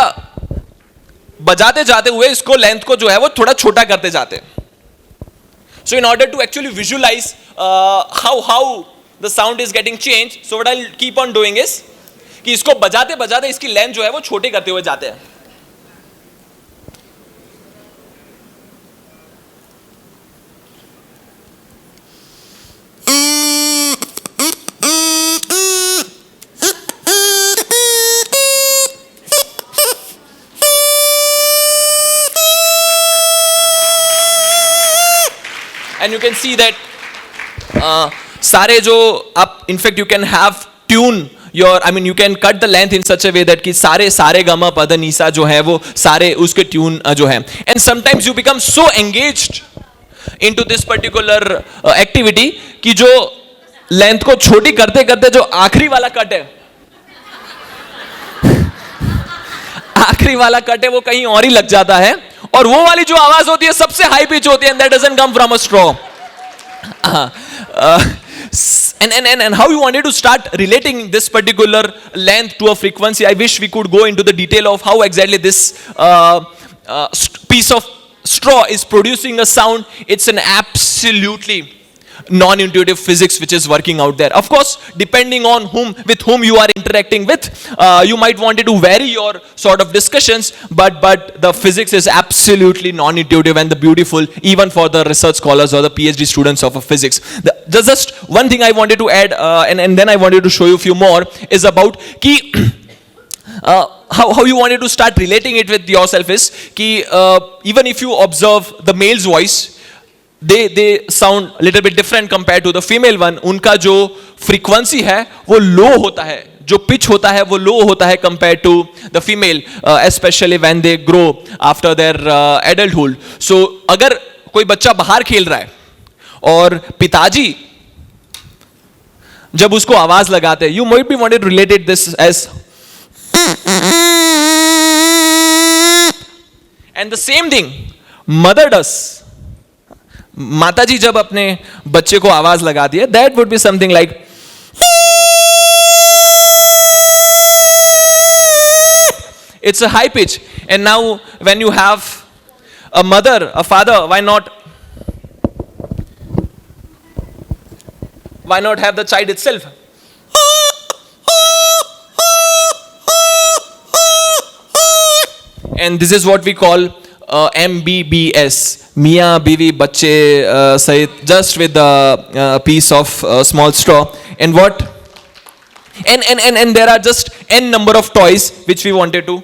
बजाते जाते हुए इसको लेंथ को जो है वो थोड़ा छोटा करते जाते हैं. So in order to actually visualize how the sound is getting changed, so what I'll keep on doing is कि इसको बजाते बजाते इसकी लेंथ जो है वो छोटे करते हुए जाते हैं. And you can see that सारे जो आप in fact you can have tune your I mean you can cut the length in such a way that कि सारे गमा पद नीसा जो है वो सारे उसके ट्यून जो है. And sometimes you become so engaged into this particular activity कि जो लेंथ को छोटी करते करते जो आखिरी वाला कट है आखिरी वाला कट है वो कहीं और ही लग जाता है और वो वाली जो आवाज होती है सबसे हाई पिच होती है. And that doesn't come from a straw. And how you wanted to start relating this particular length to a frequency, I wish we could go into the detail of how exactly this piece of straw is producing a sound. It's an absolutely non-intuitive physics which is working out there. Of course, depending on with whom you are interacting with, you might want to vary your sort of discussions, but the physics is absolutely non-intuitive and the beautiful even for the research scholars or the PhD students of physics. Just one thing I wanted to add, and then I wanted to show you a few more, is about ki how you wanted to start relating it with yourself is ki even if you observe the male's voice, they sound a little bit different compared to the female one. उनका जो frequency है वो low होता है, जो pitch होता है वो low होता है compared to the female, especially when they grow after their adulthood. So अगर कोई बच्चा बाहर खेल रहा है और पिताजी जब उसको आवाज लगाते हैं, you might be wanted to relate it this as, and the same thing mother does. माताजी जब अपने बच्चे को आवाज लगाती है, that would be something like, it's a high pitch. And now when you have a mother, a father, why not have the child itself. And this is what we call MBBS, Mia Bivi Bache Sahit, just with a piece of small straw. And what? And there are just n number of toys which we wanted to.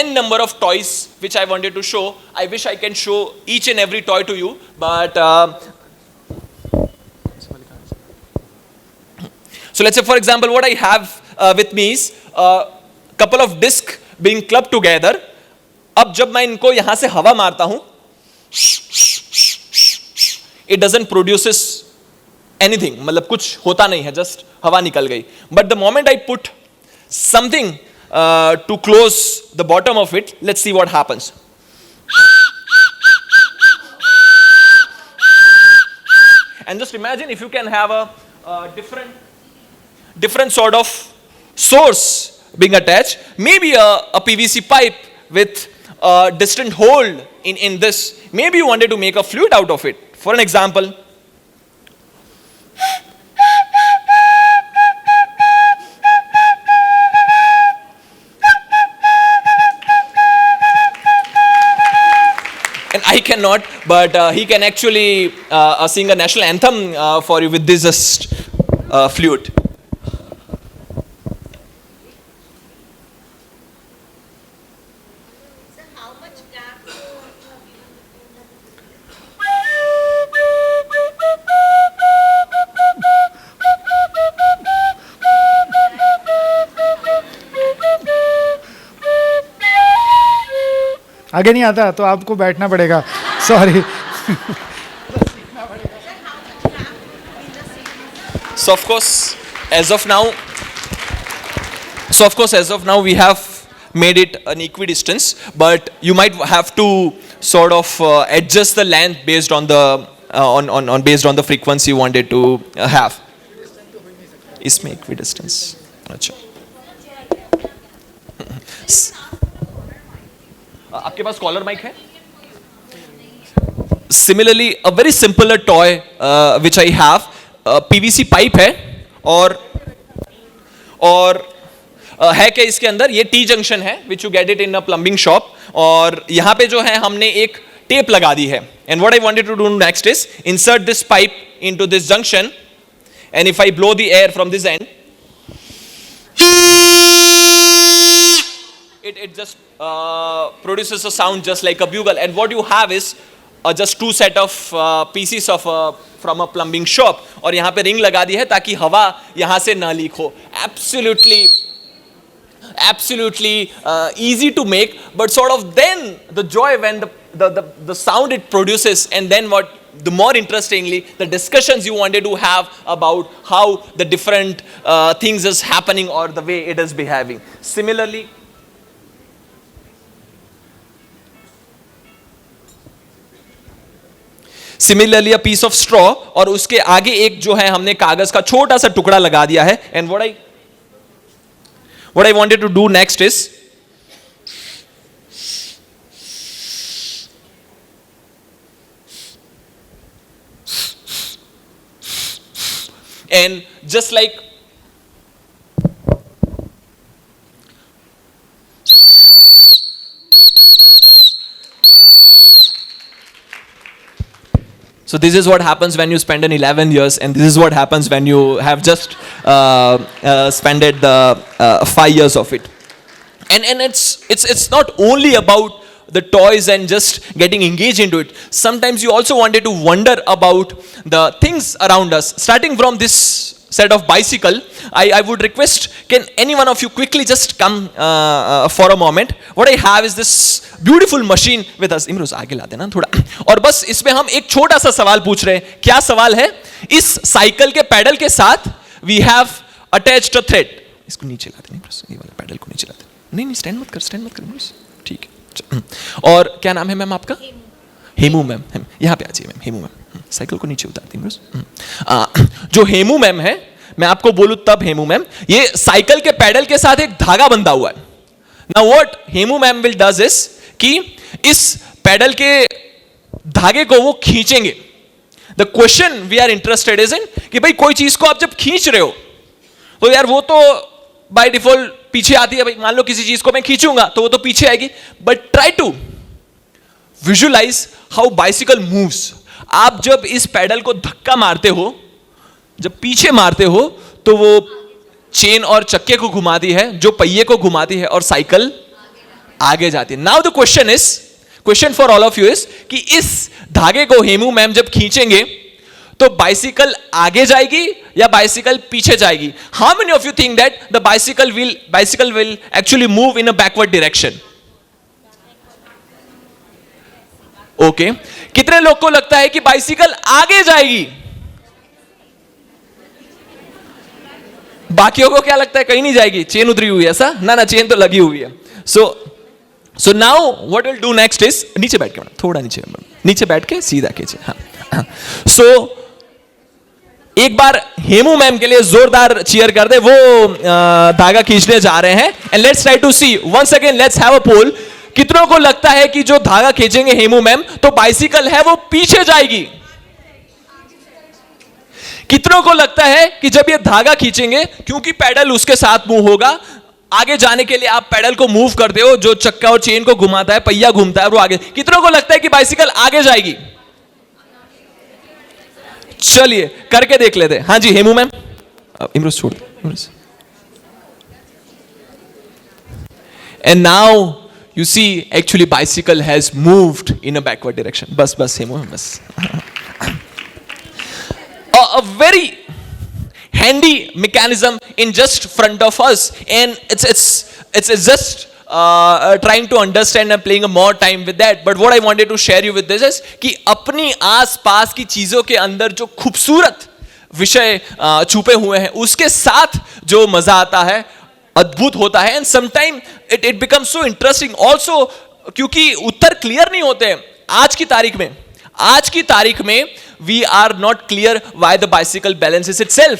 N number of toys which I wanted to show. I wish I can show each and every toy to you, but so let's say for example what I have with me is couple of discs being clubbed together. अब जब मैं इनको यहां से हवा मारता हूं, it doesn't produces anything, मतलब कुछ होता नहीं है, just हवा निकल गई. But the moment I put something to close the bottom of it, let's see what happens. And just imagine if you can have a different sort of source being attached, maybe a PVC pipe with a distant hole in this. Maybe you wanted to make a flute out of it. For an example, and I cannot, but he can actually sing a national anthem for you with this flute. आगे नहीं आता तो आपको बैठना पड़ेगा, sorry. So of course, as of now, we have made it an equidistance, but you might have to sort of adjust the length based on the based on the frequency you wanted to have. इसमें equidistance. अच्छा. आपके पास collar mic है? Similarly, a very simpler toy which I have, PVC pipe है और है क्या इसके अंदर, ये T जंक्शन है which you get it in a plumbing shop, और यहाँ पे जो है हमने एक टेप लगा दी है. And what I wanted to do next is insert this pipe into this junction, and if I blow the air from this end, it just produces a sound just like a bugle. And what you have is just two set of pieces of from a plumbing shop, और यहाँ पे ring लगा दी है ताकि हवा यहाँ से ना लीक हो. Absolutely easy to make, but sort of then the joy when the sound it produces, and then what the more interestingly the discussions you wanted to have about how the different things is happening or the way it is behaving. Similarly a piece of straw, और उसके आगे एक जो है हमने कागज का छोटा सा टुकड़ा लगा दिया है. And what I wanted to do next is and just like so this is what happens when you spend an 11 years, and this is what happens when you have just spent the 5 years of it. And it's not only about the toys and just getting engaged into it. Sometimes you also wanted to wonder about the things around us. Starting from this set of bicycle, I would request, can any one of you quickly just come for a moment? What I have is this beautiful machine with us. Imroz आगे ला देना थोड़ा. और बस इसमें हम एक छोटा सा सवाल पूछ रहे हैं. क्या सवाल है? इस साइकिल के पैडल के साथ we have attached a thread. इसको नीचे ला देना इमरोज, ये वाला पैडल को नीचे ला देना. नहीं स्टैंड मत कर इमरोज. ठीक है. और क्या नाम है मैम आपका? हेमू मैम. यहाँ पे आ जाइए मैम. हेमू मैम. साइकिल को नीचे उतार दी. जो हेमू मैम है, मैं आपको बोलूं तब हेमू मैम, ये साइकिल के पैडल के साथ एक धागा बंधा हुआ है. Now what Hemu ma'am will does is कि इस पैडल के धागे को वो खींचेंगे. The question we are interested is in कि भाई कोई चीज को आप जब खींच रहे हो तो यार वो तो बाय डिफॉल्ट पीछे आती है. भाई मान लो किसी चीज को मैं खींचूंगा तो वो तो पीछे आएगी, but try to visualize how bicycle moves. आप जब इस पैडल को धक्का मारते हो, जब पीछे मारते हो, तो वो चेन और चक्के को घुमाती है, जो पहिए को घुमाती है, और साइकिल आगे जाती है. Now the question for all of you is कि इस धागे को हेमू मैम जब खींचेंगे तो बाइसिकल आगे जाएगी या बाइसिकल पीछे जाएगी? How many of you think that the bicycle will actually move in a backward direction? Okay. कितने लोग को लगता है कि बाइसिकल आगे जाएगी? बाकियों को क्या लगता है कहीं नहीं जाएगी, चेन उतरी हुई है? ऐसा ना चेन तो लगी हुई है. So now what will do next is, नीचे बैठ के थोड़ा नीचे बैठ के सीधा कीजिए. हाँ. सो एक बार हेमू मैम के लिए जोरदार चीयर कर दे. वो धागा खींचने जा रहे हैं. And let's try to see once again, let's have a poll. कितनों को लगता है कि जो धागा खींचेंगे हेमू मैम तो बाइसिकल है वो पीछे जाएगी? कितनों को लगता है कि जब ये धागा खींचेंगे, क्योंकि पैडल उसके साथ मूव होगा, आगे जाने के लिए आप पैडल को मूव करते हो, जो चक्का और चेन को घुमाता है, पहिया घूमता है, वो आगे. कितनों को लगता है कि बाइसिकल आगे जाएगी? चलिए करके देख लेते हैं. हाँ जी हेमू मैम. इमरोज छोड़ दो. And now you see actually bicycle has moved in a backward direction. bus hemo bas. A very handy mechanism in just front of us, and it's just trying to understand and playing a more time with that. But what I wanted to share you with this is कि अपनी आस पास की चीजों के अंदर जो खूबसूरत विषय छुपे हुए हैं, उसके साथ जो मजा आता है, अद्भुत होता है. And sometime it becomes so interesting also, क्योंकि उत्तर क्लियर नहीं होते. आज की तारीख में we are not clear why the bicycle balances itself.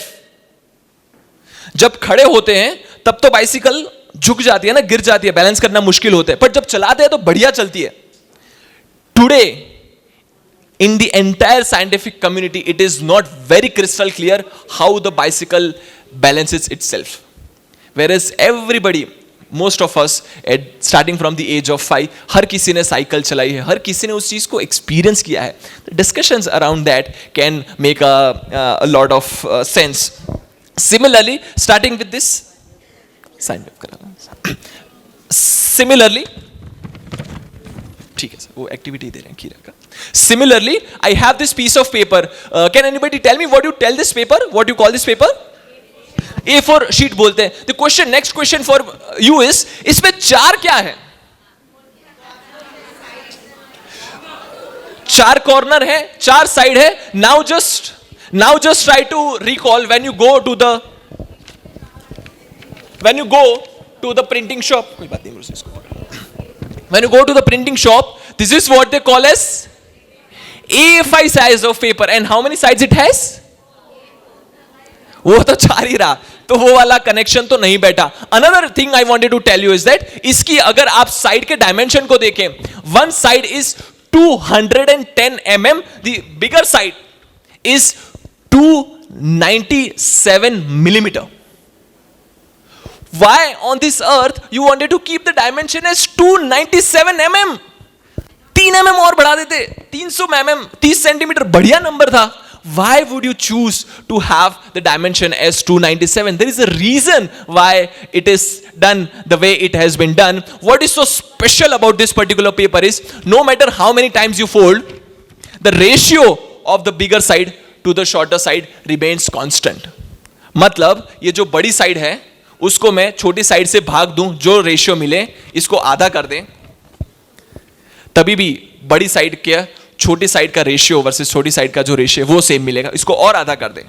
जब खड़े होते हैं तब तो बाइसिकल झुक जाती है ना, गिर जाती है, बैलेंस करना मुश्किल होता है, पर जब चलाते हैं तो बढ़िया चलती है. Today in the entire scientific community, it is not very crystal clear how the bicycle balances itself. Whereas everybody, most of us, starting from the age of 5, हर किसी ने साइकिल चलाई है, हर किसी ने उस चीज़ को एक्सपीरियंस किया है. Discussions around that can make a lot of sense. Similarly, starting with this, sign up करा. Similarly, ठीक है सर, वो एक्टिविटी दे रहे हैं कीरा का. Similarly, I have this piece of paper. Can anybody tell me what you tell this paper? What you call this paper? A4 sheet बोलते हैं. The question, next question for you is, इसमें 4 क्या है? 4 corner है, 4 side है. Now just try to recall when you go to the printing shop. कोई बात नहीं, मुझे इसको. When you go to the printing shop, this is what they call as A5 size of paper. And how many sides it has? वो तो 4 ही रहा, तो वो वाला कनेक्शन तो नहीं बैठा. Another thing I wanted to tell you is that इसकी अगर आप साइड के डायमेंशन को देखें, one side is 210 mm, the bigger side is 297 millimeter. Why on this earth you wanted to keep the dimension as 297 mm? 3 mm और बढ़ा देते, 300 mm, 30 centimetre, बढ़िया नंबर था. Why would you choose to have the dimension as 297? There is a reason why it is done the way it has been done. What is so special about this particular paper is, no matter how many times you fold, the ratio of the bigger side to the shorter side remains constant. मतलब ये जो बड़ी side है उसको मैं छोटी side से भाग दूं, जो रेशियो मिले इसको आधा कर दें, तभी भी बड़ी साइड के छोटी साइड का रेशियो वर्सेस छोटी साइड का जो रेशियो वो सेम मिलेगा. इसको और आधा कर दें,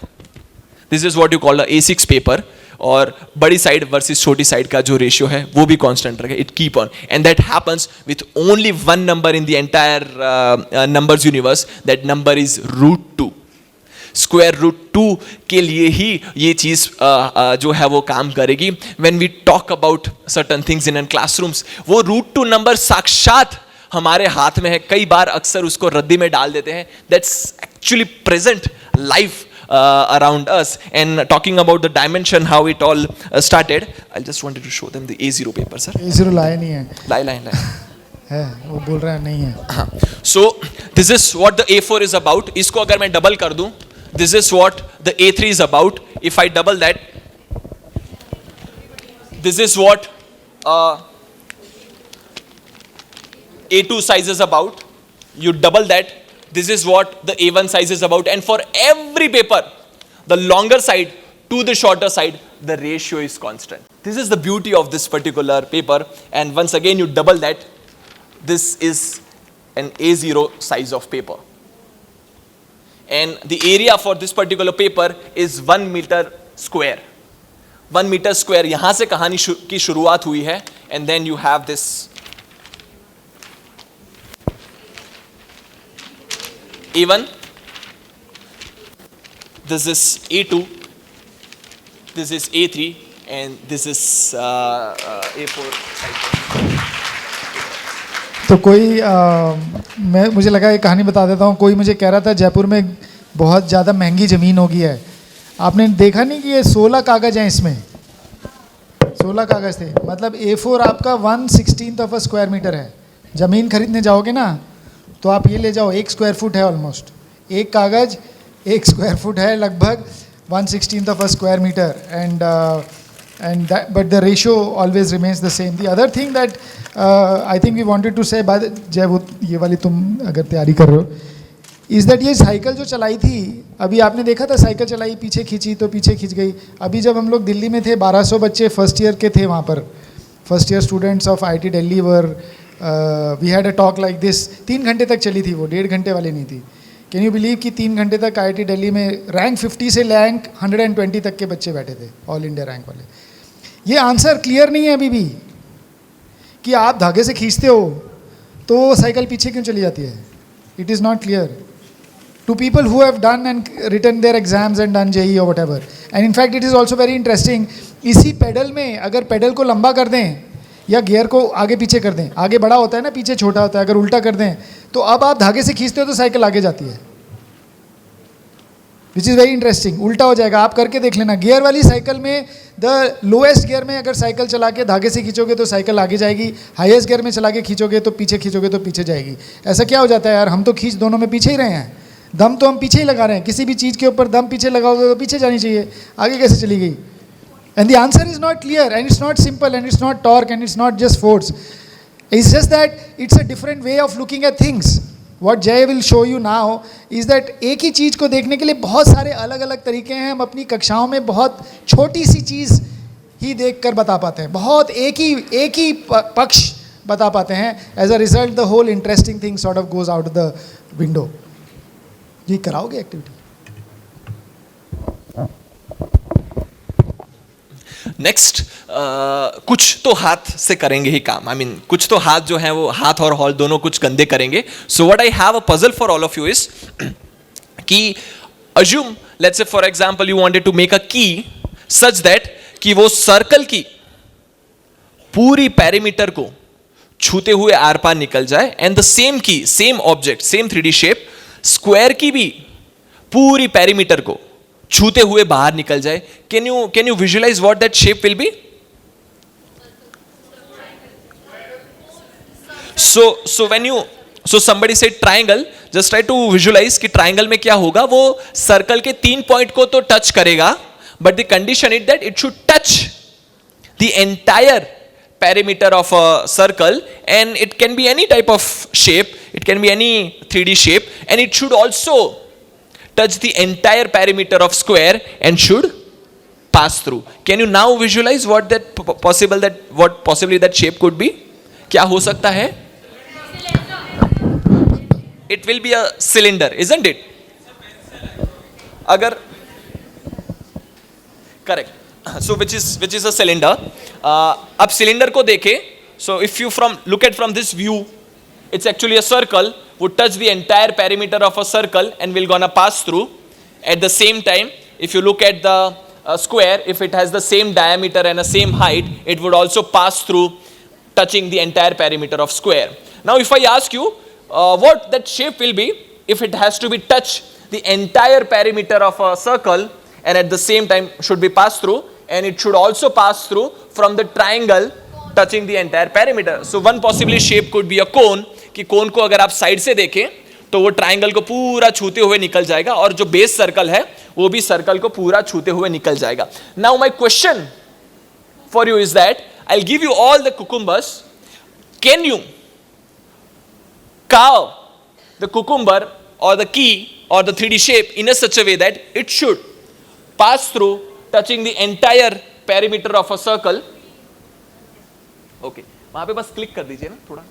this is what you call the A6 paper. और बड़ी साइड वर्सेस छोटी साइड का जो रेशियो है वो भी कांस्टेंट रहेगा. It keep on, and that happens with only one number in the entire numbers universe. That number is √2. Square root 2 के लिए ही ये चीज जो है वो काम करेगी. When we talk about certain things in classrooms, वो √2 नंबर साक्षात हमारे हाथ में है. कई बार अक्सर उसको रद्दी में डाल देते हैं. That's actually present life around us. And talking about the dimension, how it all started, I just wanted to show them the A0 paper, sir. A0 लाया नहीं है. लाए है, वो बोल रहा है नहीं है. हाँ. So this is what the A4 is about. इसको अगर मैं डबल कर दूं, this is what the A3 is about. If I double that, this is what A2 size is about. You double that, this is what the A1 size is about. And for every paper, the longer side to the shorter side, the ratio is constant. This is the beauty of this particular paper. And once again you double that, this is an A0 size of paper. And the area for this particular paper is 1 meter square. 1 meter square, यहाँ से कहानी की शुरुआत हुई है. And then you have this A1, this is A2, this is A3, and this is A4. तो कोई मुझे लगा ये कहानी बता देता हूँ. कोई मुझे कह रहा था जयपुर में बहुत ज़्यादा महंगी ज़मीन होगी है. आपने देखा नहीं कि ये 16 कागज़ हैं इसमें. 16 कागज़ थे, मतलब A4 आपका 1/16 ऑफ अ स्क्वायर मीटर है. ज़मीन खरीदने जाओगे ना तो आप ये ले जाओ, 1 स्क्वायर फुट है ऑलमोस्ट. एक कागज़ 1 स्क्वायर फुट है, लगभग 1/16 of a square metre. and that, but the ratio always remains the same. The other thing that I think we wanted to say, जय वो ये वाली तुम अगर तैयारी कर रहे हो, is that ये साइकिल जो चलाई थी, अभी आपने देखा था साइकिल चलाई, पीछे खींची तो पीछे खींच गई. अभी जब हम लोग दिल्ली में थे, 1200 बच्चे फर्स्ट ईयर के थे वहाँ पर. First year students of IIT Delhi where we had a talk like this. 3 घंटे तक चली थी वो, 1.5 घंटे वाली नहीं थी. कैन यू बिलीव कि 3 घंटे तक IIT दिल्ली में रैंक 50 से रैंक 120 तक के बच्चे बैठे थे, ऑल इंडिया रैंक वाले. ये आंसर क्लियर नहीं है अभी भी कि आप धागे से खींचते हो तो साइकिल पीछे क्यों चली जाती है. It is not clear to people who have done and written their exams and done JEE और whatever. And in fact it is also very interesting, इसी पेडल में अगर पेडल को लंबा कर दें, या गियर को आगे पीछे कर दें, आगे बड़ा होता है ना, पीछे छोटा होता है, अगर उल्टा कर दें तो अब आप धागे से खींचते हो तो साइकिल आगे जाती है, विच इज़ वेरी इंटरेस्टिंग. उल्टा हो जाएगा, आप करके देख लेना. गियर वाली साइकिल में द लोएस्ट गियर में अगर साइकिल चला के धागे से खींचोगे तो साइकिल आगे जाएगी, हाईएस्ट गियर में चला के खींचोगे तो पीछे जाएगी. ऐसा क्या हो जाता है यार, हम तो खींच दोनों में पीछे ही रहे हैं, दम तो हम पीछे ही लगा रहे हैं. किसी भी चीज़ के ऊपर दम पीछे लगाओगे तो पीछे जानी चाहिए, आगे कैसे चली गई? And the answer is not clear and it's not simple and it's not torque and it's not just force. It's just that it's a different way of looking at things. What Jay will show you now is that एक ही चीज़ को देखने के लिए बहुत सारे अलग अलग तरीके हैं. हम अपनी कक्षाओं में बहुत छोटी सी चीज़ ही देखकर बता पाते हैं, बहुत एक ही पक्ष बता पाते हैं. As a result the whole interesting thing sort of goes out the window. जी कराओगे एक्टिविटी? नेक्स्ट कुछ तो हाथ से करेंगे ही काम. आई मीन कुछ तो हाथ जो है वो हाथ और हॉल दोनों कुछ गंदे करेंगे. So what I have a puzzle for all of you is कि assume let's say for example you wanted to make a key such that कि वो सर्कल की पूरी पेरीमीटर को छूते हुए आर पार निकल जाए, एंड द सेम की, same object, same 3D shape square की भी पूरी पेरीमीटर को छूते हुए बाहर निकल जाए. Can you visualize what that shape will be? So when you somebody said triangle, just try to visualize कि ट्राइंगल में क्या होगा. वो सर्कल के 3 पॉइंट को तो टच करेगा, but the condition is that it should touch the entire perimeter of a circle, and it can be any type of shape, it can be any 3D shape, and it should also touch the entire perimeter of square and should pass through. Can you now visualize what possibly that shape could be? क्या हो सकता है? It will be a cylinder, isn't it? अगर correct. So which is a cylinder. अब cylinder को देखें. So if you look at from this view, it's actually a circle. Would touch the entire perimeter of a circle and will gonna pass through. At the same time, if you look at the square, if it has the same diameter and the same height, it would also pass through, touching the entire perimeter of square. Now if I ask you what that shape will be if it has to be touch the entire perimeter of a circle and at the same time should be passed through, and it should also pass through from the triangle touching the entire perimeter. So one possibly shape could be a cone, कि कोन को अगर आप side से देखें तो वो triangle को पूरा छूते हुए निकल जाएगा, और जो बेस सर्कल है वो भी सर्कल को पूरा छूते हुए निकल जाएगा. Now my question for you is that I will give you all the cucumbers. Can you carve the cucumber or the key or the 3D shape in a such a way that it should pass through, touching the entire perimeter of a circle? Okay, वहां पे बस click कर दीजिए ना थोड़ा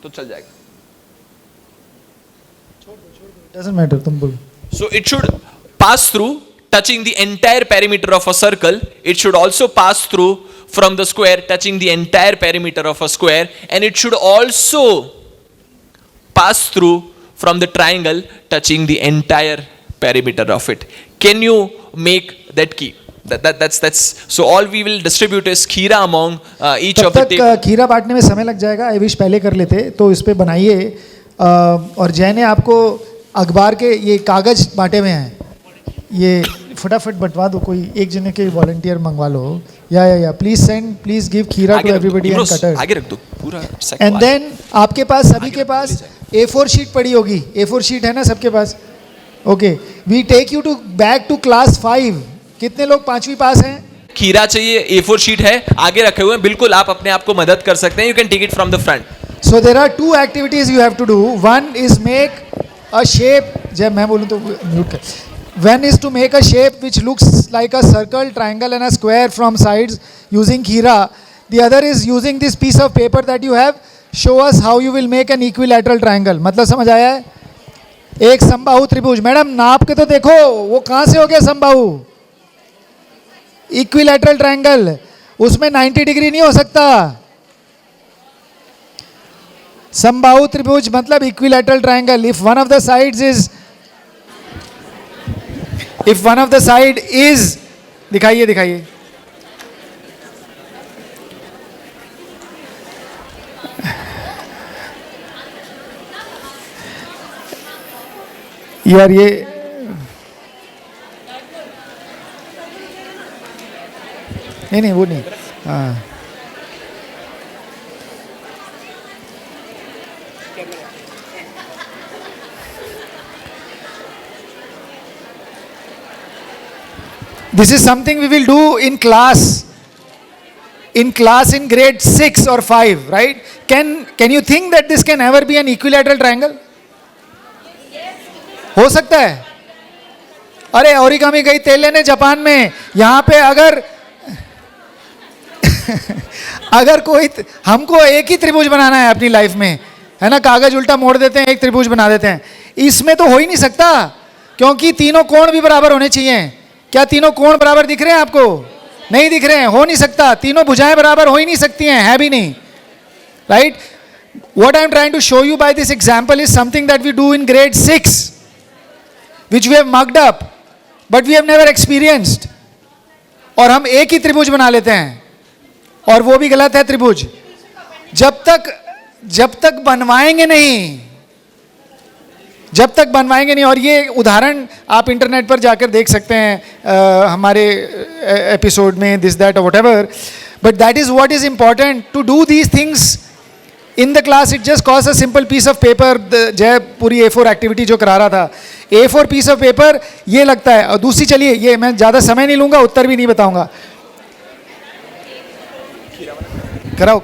तो चल जाएगा. Doesn't matter, तुम बोलो. So it should pass through, touching the entire perimeter of a circle. It should also pass through from the square, touching the entire perimeter of a square, and it should also pass through from the triangle, touching the entire perimeter of it. Can you make that key? That's so all we will distribute is खीरा among each तब of the तक table. खीरा बांटने में समय लग जाएगा. I wish पहले कर लेते, तो इस पे बनाइए. और जय ने आपको अखबार के ये कागज बांटे हुए हैं, ये फटाफट बंटवा दो. कोई एक जने के वॉलंटियर मंगवा लो. या प्लीज गिव खीरा टू एवरीबॉडी एंड कटर. आगे रख दो पूरा. एंड देन आपके पास सभी के पास A4 शीट पड़ी होगी. A4 शीट है ना सबके पास? Okay, we take you to back to class 5. कितने लोग 5वीं पास हैं? खीरा चाहिए, A4 शीट है आगे रखे हुए हैं, बिल्कुल आप अपने आप को मदद कर सकते हैं. You can take it from the front. So there are 2 activities you have to do. One is make a shape. जब मैं बोलूँ तो म्यूट कर. One is to make a shape which looks like a circle, triangle and a square from sides using khira. The other is using this piece of paper that you have. Show us how you will make an equilateral triangle. मतलब समझ आया है? एक समबाहु त्रिभुज. Madam नाप के तो देखो वो कहाँ से हो गया समबाहु? इक्विलैटरल ट्रायंगल, उसमें 90 डिग्री नहीं हो सकता. समबाहु त्रिभुज मतलब equilateral triangle. If one of the side is दिखाइए यार ये नहीं वो नहीं, हाँ this is something we will do in class in grade 6 or 5, right? Can you think that this can ever be an equilateral triangle? हो सकता है? अरे ओरिगामी गई तेल लेने जापान में, यहाँ पे अगर कोई हमको एक ही त्रिभुज बनाना है अपनी लाइफ में, है ना, कागज उल्टा मोड़ देते हैं, एक त्रिभुज बना देते हैं. इसमें तो हो ही नहीं सकता, क्योंकि तीनों कोण भी बराबर होने चाहिए. क्या तीनों कोण बराबर दिख रहे हैं आपको? नहीं दिख रहे हैं, हो नहीं सकता. तीनों भुजाएं बराबर हो ही नहीं सकती हैं, है भी नहीं, right? What I am trying to show you by this example is something that we do in grade 6, which we have mugged up, but we have never experienced. और हम एक ही त्रिभुज बना लेते हैं, और वो भी गलत है त्रिभुज. जब तक बनवाएंगे नहीं, और ये उदाहरण आप इंटरनेट पर जाकर देख सकते हैं हमारे एपिसोड में, दिस दैट और whatever. But that is what is important to do these things in the class. It just cost a simple piece of paper. Jay पूरी A4 एक्टिविटी जो करा रहा था, A4 पीस ऑफ पेपर ये लगता है. और दूसरी, चलिए ये मैं ज़्यादा समय नहीं लूँगा, उत्तर भी नहीं बताऊँगा. कराओ.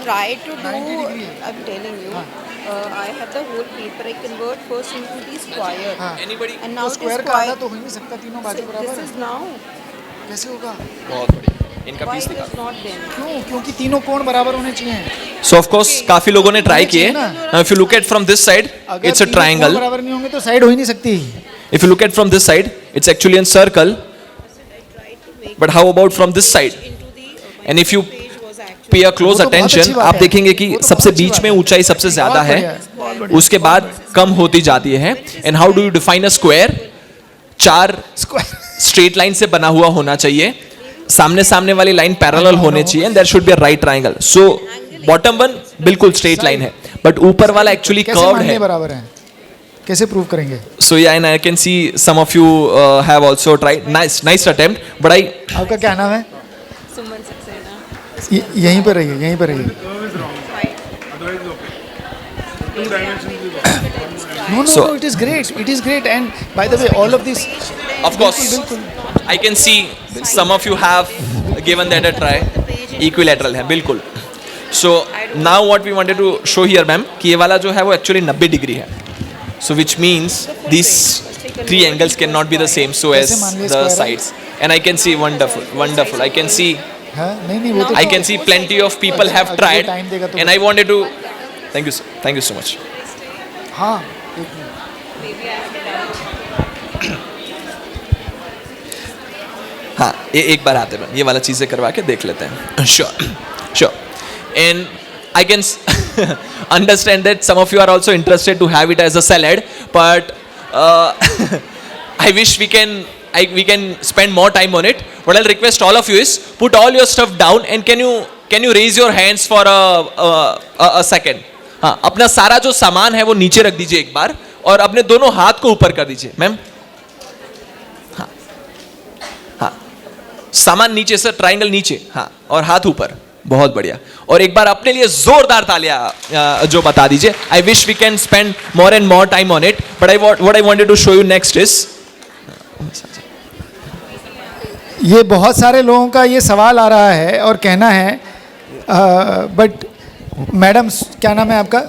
Try to do, I'm telling you, I have the whole paper, I convert first into the square. Anybody? And now it is square का आधा square. तो हो ही नहीं सकता, तीनों बाजू This बराबर is है. now. कैसे होगा? बहुत बढ़िया, इनका Why पीस it दिखा. is not then? क्यों? क्योंकि तीनों कोण बराबर होने चाहिए. So of course काफी लोगों ने ट्राई किए. ना. Now if you look at from this side, अगर it's a तीनों कोण triangle. बराबर नहीं होंगे तो साइड हो ही नहीं सकती. If you look at from this side, it's actually a circle. But how about from this side? And if you pay a close वो तो बहुत attention, अच्छी बात आप है. देखेंगे कि वो तो सबसे बहुत अच्छी बीच बात में है. ऊंचाई सबसे ज्यादा बहुत है, बढ़िया, बहुत बढ़िया. उसके बाद कम होती जाती है. And how do you define a square? 4 straight line से बना हुआ होना चाहिए, सामने वाली लाइन पैरेलल होने चाहिए, and there should be a right triangle. So bottom one बिल्कुल स्ट्रेट लाइन है, बट ऊपर वाला एक्चुअली कैसे कर्व्ड मानने है. बराबर है? कैसे प्रूव करेंगे? So yeah, and I can see some of you have also tried. Nice attempt, but I आपका क्या नाम है? Suman Saxena. यहीं पर रहिए. No, So- it is great. And by the way, all of this, of course I can see some of you have given that a try. Equilateral है बिल्कुल. So now what we wanted to show here, ma'am, कि ये वाला जो है वो actually 90 degree है. So which means these 3 angles cannot be the same so as कैसे मान लिया the square है? sides. And I can see wonderful. I can see हाँ, नहीं वो तो I can see plenty of people have अगर वो tried, time देगा तो and I wanted to thank you so much. हाँ, एक मिनट. हाँ, एक बार आते हैं, ये वाला चीज़ें करवा के देख लेते हैं. Sure. And I can understand that some of you are also interested to have it as a salad, but I wish we can spend more time on it. What I'll request all of you is put all your stuff down, and can you raise your hands for a second. हाँ, अपना सारा जो सामान है वो नीचे रख दीजिए एक बार, और अपने दोनों हाथ को ऊपर कर दीजिए. मैम, हाँ, सामान नीचे सर, ट्राइंगल नीचे, हाँ, और हाथ ऊपर. बहुत बढ़िया. और एक बार अपने लिए जोरदार तालियां जो बता दीजिए. I wish we can spend more and more time on it, but what I wanted to show you next is, ये बहुत सारे लोगों का ये सवाल आ रहा है और कहना है, बट मैडम क्या नाम है आपका?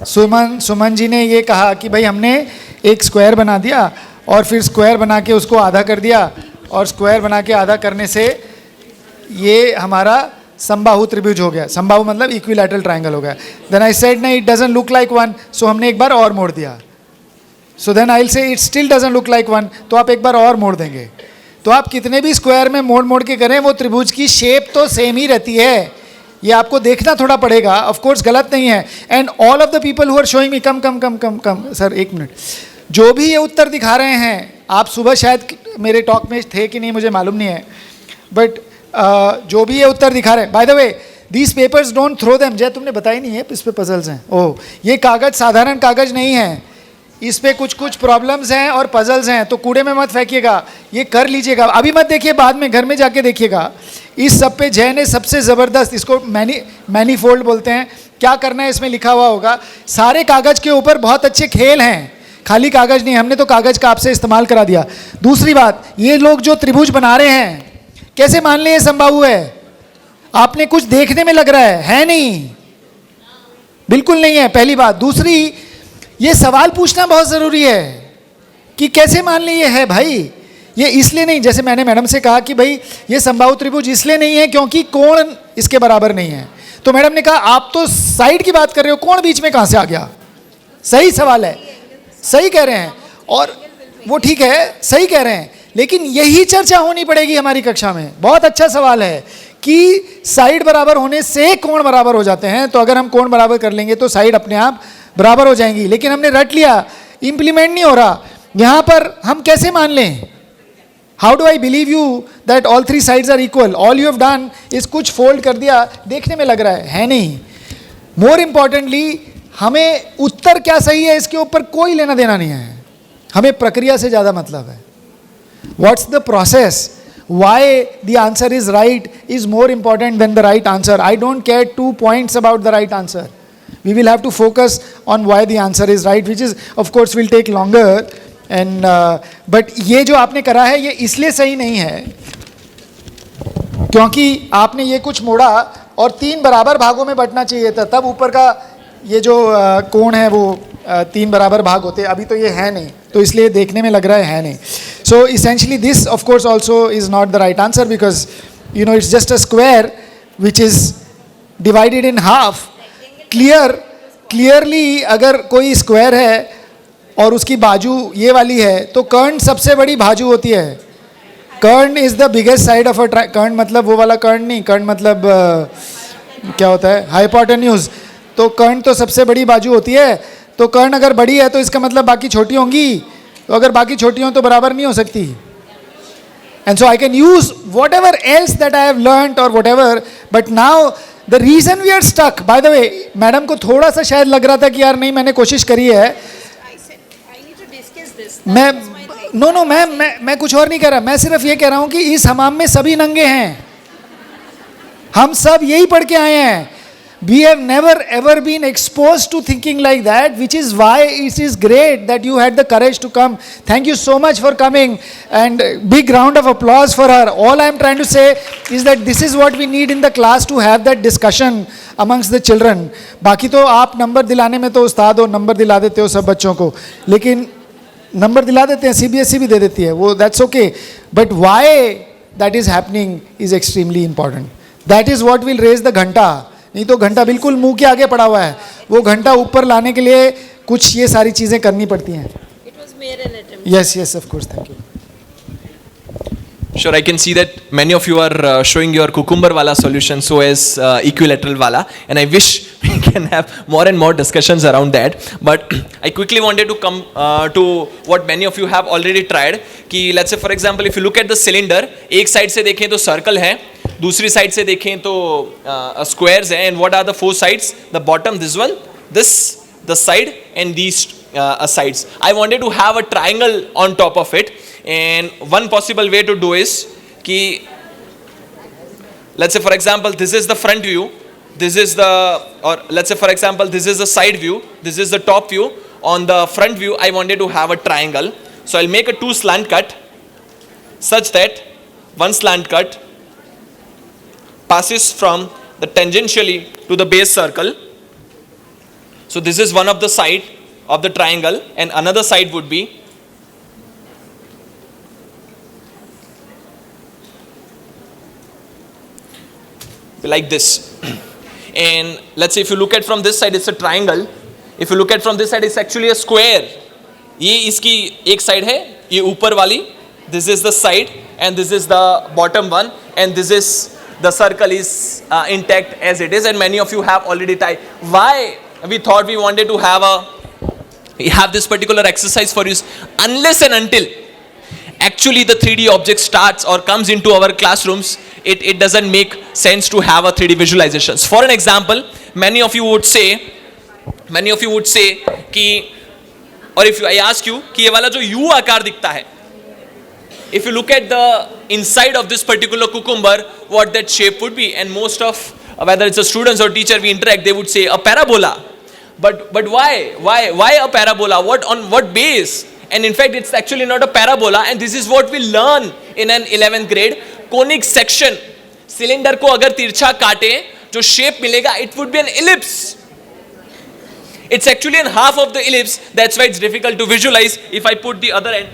सुमन जी ने ये कहा कि भाई हमने एक स्क्वायर बना दिया और फिर स्क्वायर बना के उसको आधा कर दिया, और स्क्वायर बना के आधा करने से ये हमारा समबाहु त्रिभुज हो गया. समबाहु मतलब इक्विलैटरल ट्रायंगल हो गया. देन आई सेड नहीं, it doesn't look like one, so हमने एक बार और मोड़ दिया. So then I will say it still doesn't look like one, तो आप एक बार और मोड़ देंगे. तो आप कितने भी स्क्वायर में मोड़ के करें, वो त्रिभुज की शेप तो सेम ही रहती है. ये आपको देखना थोड़ा पड़ेगा. ऑफ कोर्स गलत नहीं है. And all of the people who are showing me, come sir एक मिनट, जो भी ये उत्तर दिखा रहे हैं, आप सुबह शायद मेरे टॉक में थे कि नहीं मुझे मालूम नहीं है, बट जो भी ये उत्तर दिखा रहे हैं, by the way these papers don't throw them. Jay तुमने बताया नहीं है इस पे पजल्स हैं। ओह, ये कागज साधारण कागज नहीं है, इस पे कुछ कुछ प्रॉब्लम्स हैं और पजल्स हैं, तो कूड़े में मत फेंकिएगा, ये कर लीजिएगा, अभी मत देखिए, बाद में घर में जाके देखिएगा। इस सब पे जय ने सबसे ज़बरदस्त, इसको मैनीफोल्ड बोलते हैं, क्या करना है इसमें लिखा हुआ होगा। सारे कागज के ऊपर बहुत अच्छे खेल हैं, खाली कागज नहीं, हमने तो कागज का आपसे इस्तेमाल करा दिया। दूसरी बात, ये लोग जो त्रिभुज बना रहे हैं कैसे मान लें ये संभव है? आपने कुछ देखने में लग रहा है नहीं, बिल्कुल नहीं है, पहली बात। दूसरी, ये सवाल पूछना बहुत ज़रूरी है कि कैसे मान लें ये है भाई। ये इसलिए नहीं, जैसे मैंने मैडम से कहा कि भाई ये समबाहु त्रिभुज इसलिए नहीं है क्योंकि कोण इसके बराबर नहीं है, तो मैडम ने कहा आप तो साइड की बात कर रहे हो, कोण बीच में कहाँ से आ गया? सही सवाल है, सही कह रहे हैं, और वो ठीक है, सही कह रहे हैं, लेकिन यही चर्चा होनी पड़ेगी हमारी कक्षा में। बहुत अच्छा सवाल है कि साइड बराबर होने से कोण बराबर हो जाते हैं, तो अगर हम कोण बराबर कर लेंगे तो साइड अपने आप बराबर हो जाएंगी, लेकिन हमने रट लिया, इंप्लीमेंट नहीं हो रहा। यहाँ पर हम कैसे मान लें? How do I believe you that all three sides are equal? All you have done is कुछ फोल्ड कर दिया, देखने में लग रहा है नहीं। मोर इंपॉर्टेंटली, हमें उत्तर क्या सही है इसके ऊपर कोई लेना देना नहीं है, हमें प्रक्रिया से ज़्यादा मतलब है। What's the process, why the answer is right is more important than the right answer. I don't care 2 points about the right answer. We will have to focus on why the answer is right, which is of course will take longer. And but ये जो आपने करा है ये इसलिए सही नहीं है क्योंकि आपने ये कुछ मोड़ा और 3 बराबर भागों में बंटना चाहिए था, तब ऊपर का ये जो कोण है वो 3 बराबर भाग होते, अभी तो ये है नहीं, तो इसलिए देखने में लग रहा है नहीं। So essentially this of course also is not the right answer because you know it's just a square which is divided in half. Clearly अगर कोई स्क्वायर है और उसकी बाजू ये वाली है तो कर्ण सबसे बड़ी बाजू होती है। कर्ण is the biggest side of a कर्ण, मतलब वो वाला कर्ण नहीं, कर्ण मतलब क्या होता है, हाइपोटेन्यूज। तो कर्ण तो सबसे बड़ी बाजू होती है, तो कर्ण अगर बड़ी है तो इसका मतलब बाकी छोटी होंगी, तो अगर बाकी छोटी हों तो बराबर नहीं हो सकती। And so I can use whatever else that I have learned or whatever, but now the reason we are stuck, by the way madam को थोड़ा सा शायद लग रहा था कि यार नहीं मैंने कोशिश करी है, मैं कुछ और नहीं कह रहा, मैं सिर्फ ये कह रहा हूं कि इस हमाम में सभी नंगे हैं, हम सब यही पढ़ के आए हैं। We have never ever been exposed to thinking like that, which is why it is great that you had the courage to come. Thank you so much for coming, and big round of applause for her. All I am trying to say is that this is what we need in the class to have that discussion amongst the children. बाकी तो आप number दिलाने में तो उस्ताद हो, number दिला देते हो सब बच्चों को, लेकिन नंबर दिला देते हैं, CBSE भी दे देती है वो, that's okay. But why that is happening is extremely important. That is what will raise the घंटा। नहीं तो घंटा बिल्कुल मुंह के आगे पड़ा हुआ है, वो घंटा ऊपर लाने के लिए कुछ ये सारी चीजें करनी पड़ती हैं। It was made an attempt. Yes, of course, thank you. Sure, I can see that many of you are showing your cucumber wala solution so as equilateral wala, and I wish we can have more and more discussions around that. But I quickly wanted to come to what many of you have already tried. कि let's say for example, if you look at the cylinder, एक side से देखें तो circle है, दूसरी side से देखें तो स्क्वायर्स हैं, and what are the 4 sides? The bottom, this one, this, the side, and these sides. I wanted to have a triangle on top of it, and one possible way to do is कि let's say for example this is the front view, this is the, or let's say for example this is the side view, this is the top view. On the front view I wanted to have a triangle, so I'll make a 2 slant cut such that one slant cut passes from the tangentially to the base circle. So this is one of the side of the triangle, and another side would be like this. And let's say if you look at from this side it's a triangle, if you look at from this side it's actually a square. ये इसकी एक side है, ये ऊपर वाली, this is the side and this is the bottom one, and this is the circle is intact as it is, and many of you have already tried. Why we thought we wanted to have a we have this particular exercise for you. Unless and until actually the 3D object starts or comes into our classrooms, it doesn't make sense to have a 3D visualizations. For an example, many of you would say कि, or if I ask you कि ये वाला जो U आकार दिखता है, if you look at the inside of this particular cucumber, what that shape would be, and most of, whether it's a students or teacher we interact, they would say a parabola. But why a parabola? On what base? And in fact, it's actually not a parabola, and this is what we learn in an 11th grade. Conic section, cylinder को अगर तिरछा काटे, जो shape मिलेगा, it would be an ellipse. It's actually in half of the ellipse. That's why it's difficult to visualize. If I put the other end,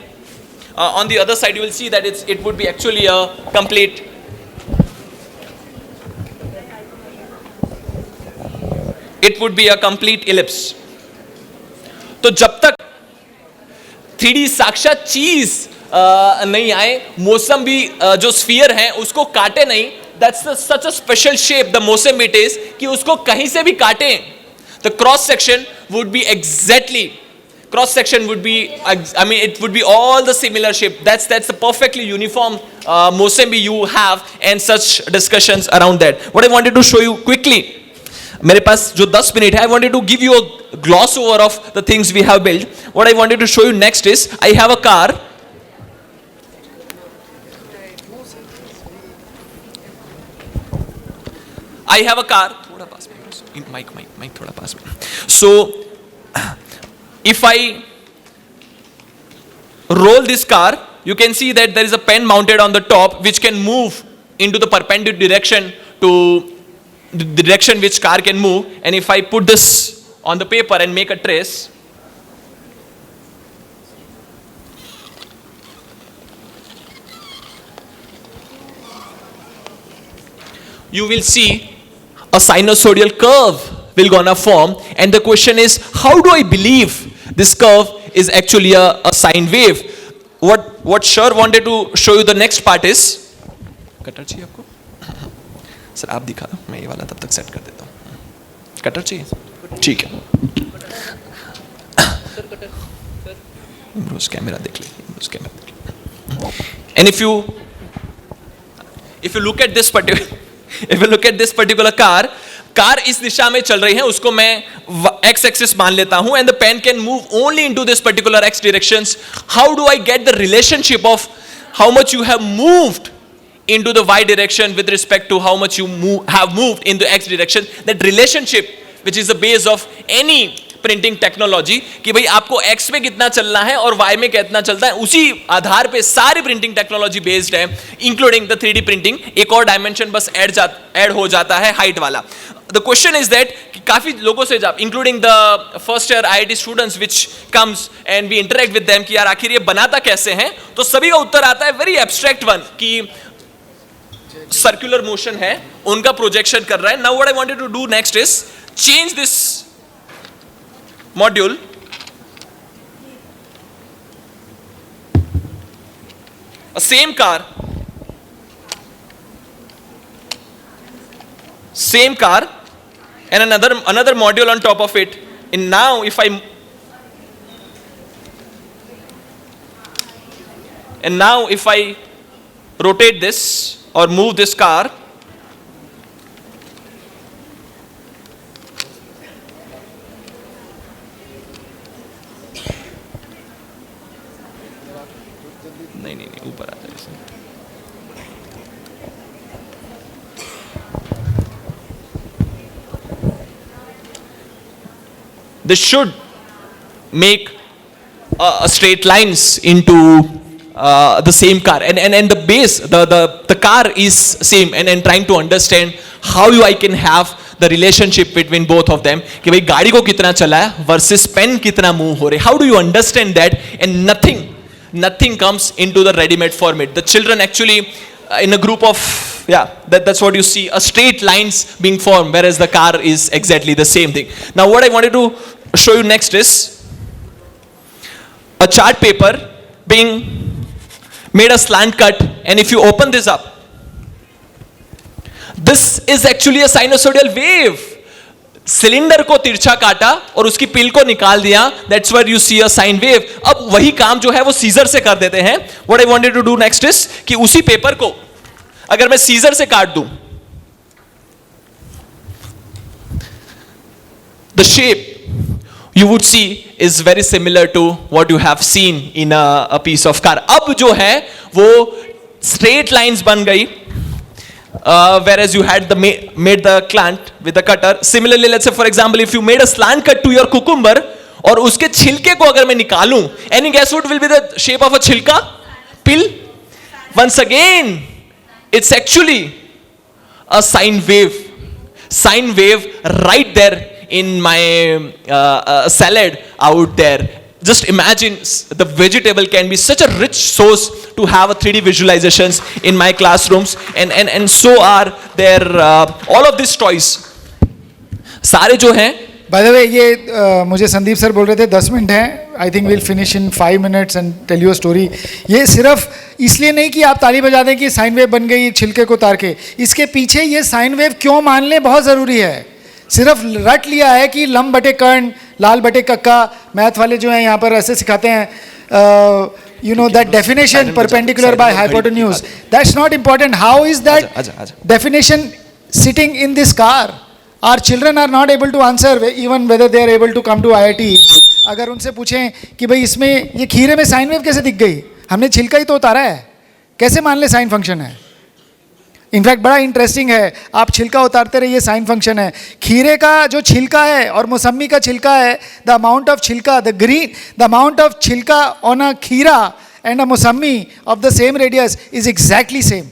on the other side, you will see that it would be actually a complete. It would be a complete ellipse. तो जब तक 3D साक्षात चीज नहीं आए, मौसम भी जो स्फीयर है उसको काटे नहीं. That's such a special shape the mosam it is कि उसको कहीं से भी काटें. The cross section would be exactly. Cross section would be, it would be all the similar shape. That's the perfectly uniform Mosambi you have, and such discussions around that. What I wanted to show you quickly, मेरे पास जो 10 minute है, I wanted to give you a gloss over of the things we have built. What I wanted to show you next is, I have a car. I have a car. थोड़ा पास में, mic थोड़ा पास में. So, if I roll this car, you can see that there is a pen mounted on the top which can move into the perpendicular direction to the direction which car can move. And if I put this on the paper and make a trace, you will see a sinusoidal curve will gonna form, and the question is, how do I believe this curve is actually a sine wave? What Sher wanted to show you the next part is, cutter चाहिए आपको? Sir आप दिखा दो, मैं ये वाला तब तक सेट कर देता हूँ. कटर चाहिए? ठीक है. इमरोज कैमरा देख ले, इमरोज कैमरा देख ले. And if you look at this particular car इस दिशा में चल रही है, उसको मैं x axis मान लेता हूं, and the pen can move only into this particular x directions. How do I get the relationship of how much you have moved into the y direction with respect to how much you have moved in the x direction? That relationship, which is the base of any printing technology, कि भाई आपको x में कितना चलना है और y में कितना चलता है, उसी आधार पे सारी प्रिंटिंग टेक्नोलॉजी बेस्ड है, इंक्लूडिंग द 3D प्रिंटिंग. एक और डायमेंशन बस ऐड हो जाता है, हाइट वाला. द क्वेश्चन इज दैट काफी लोगों से जब, including the first year IIT students which comes and we interact with them कि यार आखिर ये बनाता कैसे हैं, तो सभी का उत्तर आता है वेरी एब्स्ट्रैक्ट वन कि सर्कुलर मोशन है, उनका प्रोजेक्शन कर रहा है. Now what I wanted to do next is change this module. A same car, and another module on top of it. And now if I rotate this or move this car, नहीं ऊपर आता है. This should make straight lines into the same car, and the base, the car is same, and trying to understand how I can have the relationship between both of them, कि भाई गाड़ी को कितना चला है versus pen कितना move हो रहे. How do you understand that? And nothing comes into the ready-made format. The children actually in a group of, that's what you see, a straight lines being formed, whereas the car is exactly the same thing. Now what I wanted to show you next is a chart paper being made a slant cut, and if you open this up, this is actually a sinusoidal wave. Cylinder को तिरछा काटा और उसकी peel को निकाल दिया, that's where you see a sine wave. अब वही काम जो है वो सीजर से कर देते हैं। What I wanted to do next is कि उसी पेपर को अगर मैं सीजर से काट दूं, the shape you would see is very similar to what you have seen in a piece of car. अब जो है वो straight lines बन गई, whereas you had made the slant with the cutter. Similarly, let's say for example, if you made a slant cut to your cucumber, और उसके छिलके को अगर मैं निकालूं, any guess what will be the shape of a छिलका? Pill. Once again, it's actually a sine wave right there in my salad out there. Just imagine the vegetable can be such a rich source to have a 3D visualizations in my classrooms, and so are there all of these toys. सारे जो हैं, by the वे ये मुझे Sandeep sir बोल रहे थे 10 मिनट हैं, I think will finish in 5 minutes and tell you a story. ये सिर्फ इसलिए नहीं कि आप ताली बजा दें कि साइन वेव बन गई छिलके को उतार के, इसके पीछे ये साइन वेव क्यों मान लें बहुत ज़रूरी है। सिर्फ रट लिया है कि लंब बटे कर्ण, लाल बटे कक्का, मैथ वाले जो हैं यहाँ पर ऐसे सिखाते हैं, you know that definition perpendicular by hypotenuse, that's not important. How is that definition sitting in this car? Our children are not able to answer even whether they are able to come to IIT. अगर उनसे पूछें कि भाई इसमें ये खीरे में sine wave कैसे दिख गई, हमने छिलका ही तो उतारा है, कैसे मान ले साइन फंक्शन है? इनफैक्ट बड़ा इंटरेस्टिंग है, आप छिलका उतारते रहिए साइन फंक्शन है। खीरे का जो छिलका है और मौसम्मी का छिलका है, द अमाउंट ऑफ छिलका, द अमाउंट ऑफ छिलका ऑन अ खीरा एंड अ मौसम्मी of the same radius is exactly same.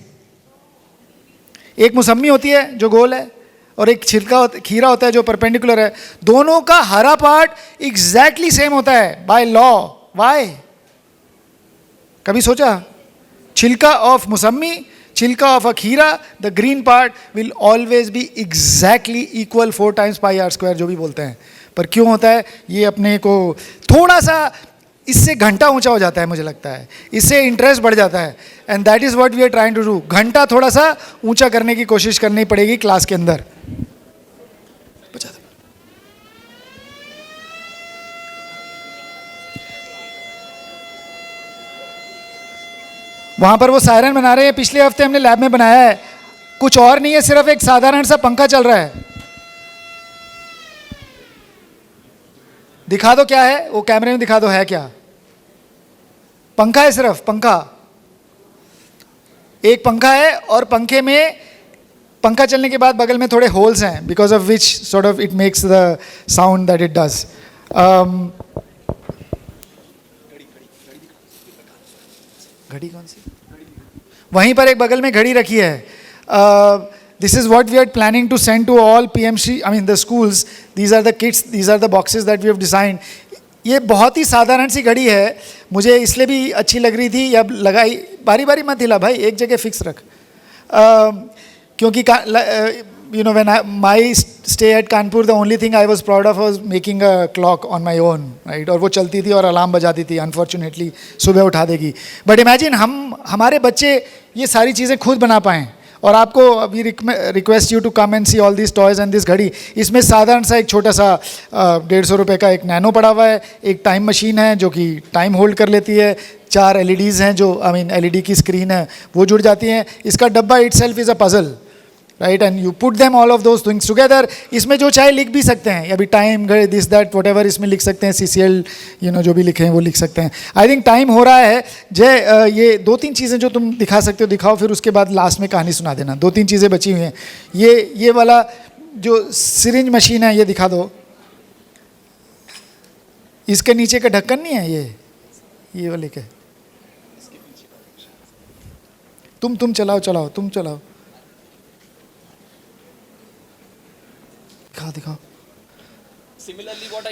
एक मौसम्मी होती है जो गोल है और एक छिलका खीरा होता है जो परपेंडिकुलर है, दोनों का हरा पार्ट एग्जैक्टली सेम होता है बाय लॉ। वाई? कभी सोचा? छिलका ऑफ मौसम्मी, छिलका ऑफ अ खीरा, the green part will always be exactly equal 4 times pi R square जो भी बोलते हैं। पर क्यों होता है? ये अपने को थोड़ा सा इससे घंटा ऊंचा हो जाता है, मुझे लगता है इससे इंटरेस्ट बढ़ जाता है, and that is what we are trying to do. घंटा थोड़ा सा ऊंचा करने की कोशिश करनी पड़ेगी क्लास के अंदर। वहां पर वो सायरन बना रहे हैं, पिछले हफ्ते हमने लैब में बनाया है, कुछ और नहीं है, सिर्फ एक साधारण सा पंखा चल रहा है। दिखा दो क्या है, वो कैमरे में दिखा दो है क्या। पंखा है, सिर्फ पंखा, एक पंखा है, और पंखे में पंखा चलने के बाद बगल में थोड़े होल्स हैं, because of which sort of it makes the sound that it does. घड़ी कौन सी? वहीं पर एक बगल में घड़ी रखी है। This is what we are planning to send to all PMC, I mean the schools. These are the kits, these are the boxes that we have designed. ये बहुत ही साधारण सी घड़ी है, मुझे इसलिए भी अच्छी लग रही थी, अब लगाई, बारी बारी मत हिला भाई, एक जगह फिक्स रख। क्योंकि you know when my stay at Kanpur, the only thing I was proud of was making a clock on my own, right? और वो चलती थी और अलार्म बजाती थी, अनफॉर्चुनेटली सुबह उठा देगी। बट इमेजिन हमारे बच्चे ये सारी चीज़ें खुद बना पाएँ, और आपको we request you to come and see all this toys and this घड़ी। इसमें साधारण सा एक छोटा सा 150 रुपये का एक नैनो पड़ा हुआ है, एक टाइम मशीन है जो कि टाइम होल्ड कर लेती है, 4 LEDs हैं जो LED की स्क्रीन है वो जुड़ जाती हैं। इसका डब्बा itself is a puzzle, right? And you put them all of those things together. इसमें जो चाहे लिख भी सकते हैं, अभी time this that what ever इसमें लिख सकते हैं, CCL यू नो जो भी लिखे हैं वो लिख सकते हैं। आई थिंक टाइम हो रहा है। जय, ये 2-3 चीज़ें जो तुम दिखा सकते हो दिखाओ, फिर उसके बाद लास्ट में कहानी सुना देना। 2-3 चीज़ें बची हुई हैं। ये वाला जो सिरिंज मशीन है ये दिखा दो, इसके नीचे का ढक्कन नहीं है ये वाले के। तुम चलाओ तुम चलाओ, दिखाओ। Similarly, what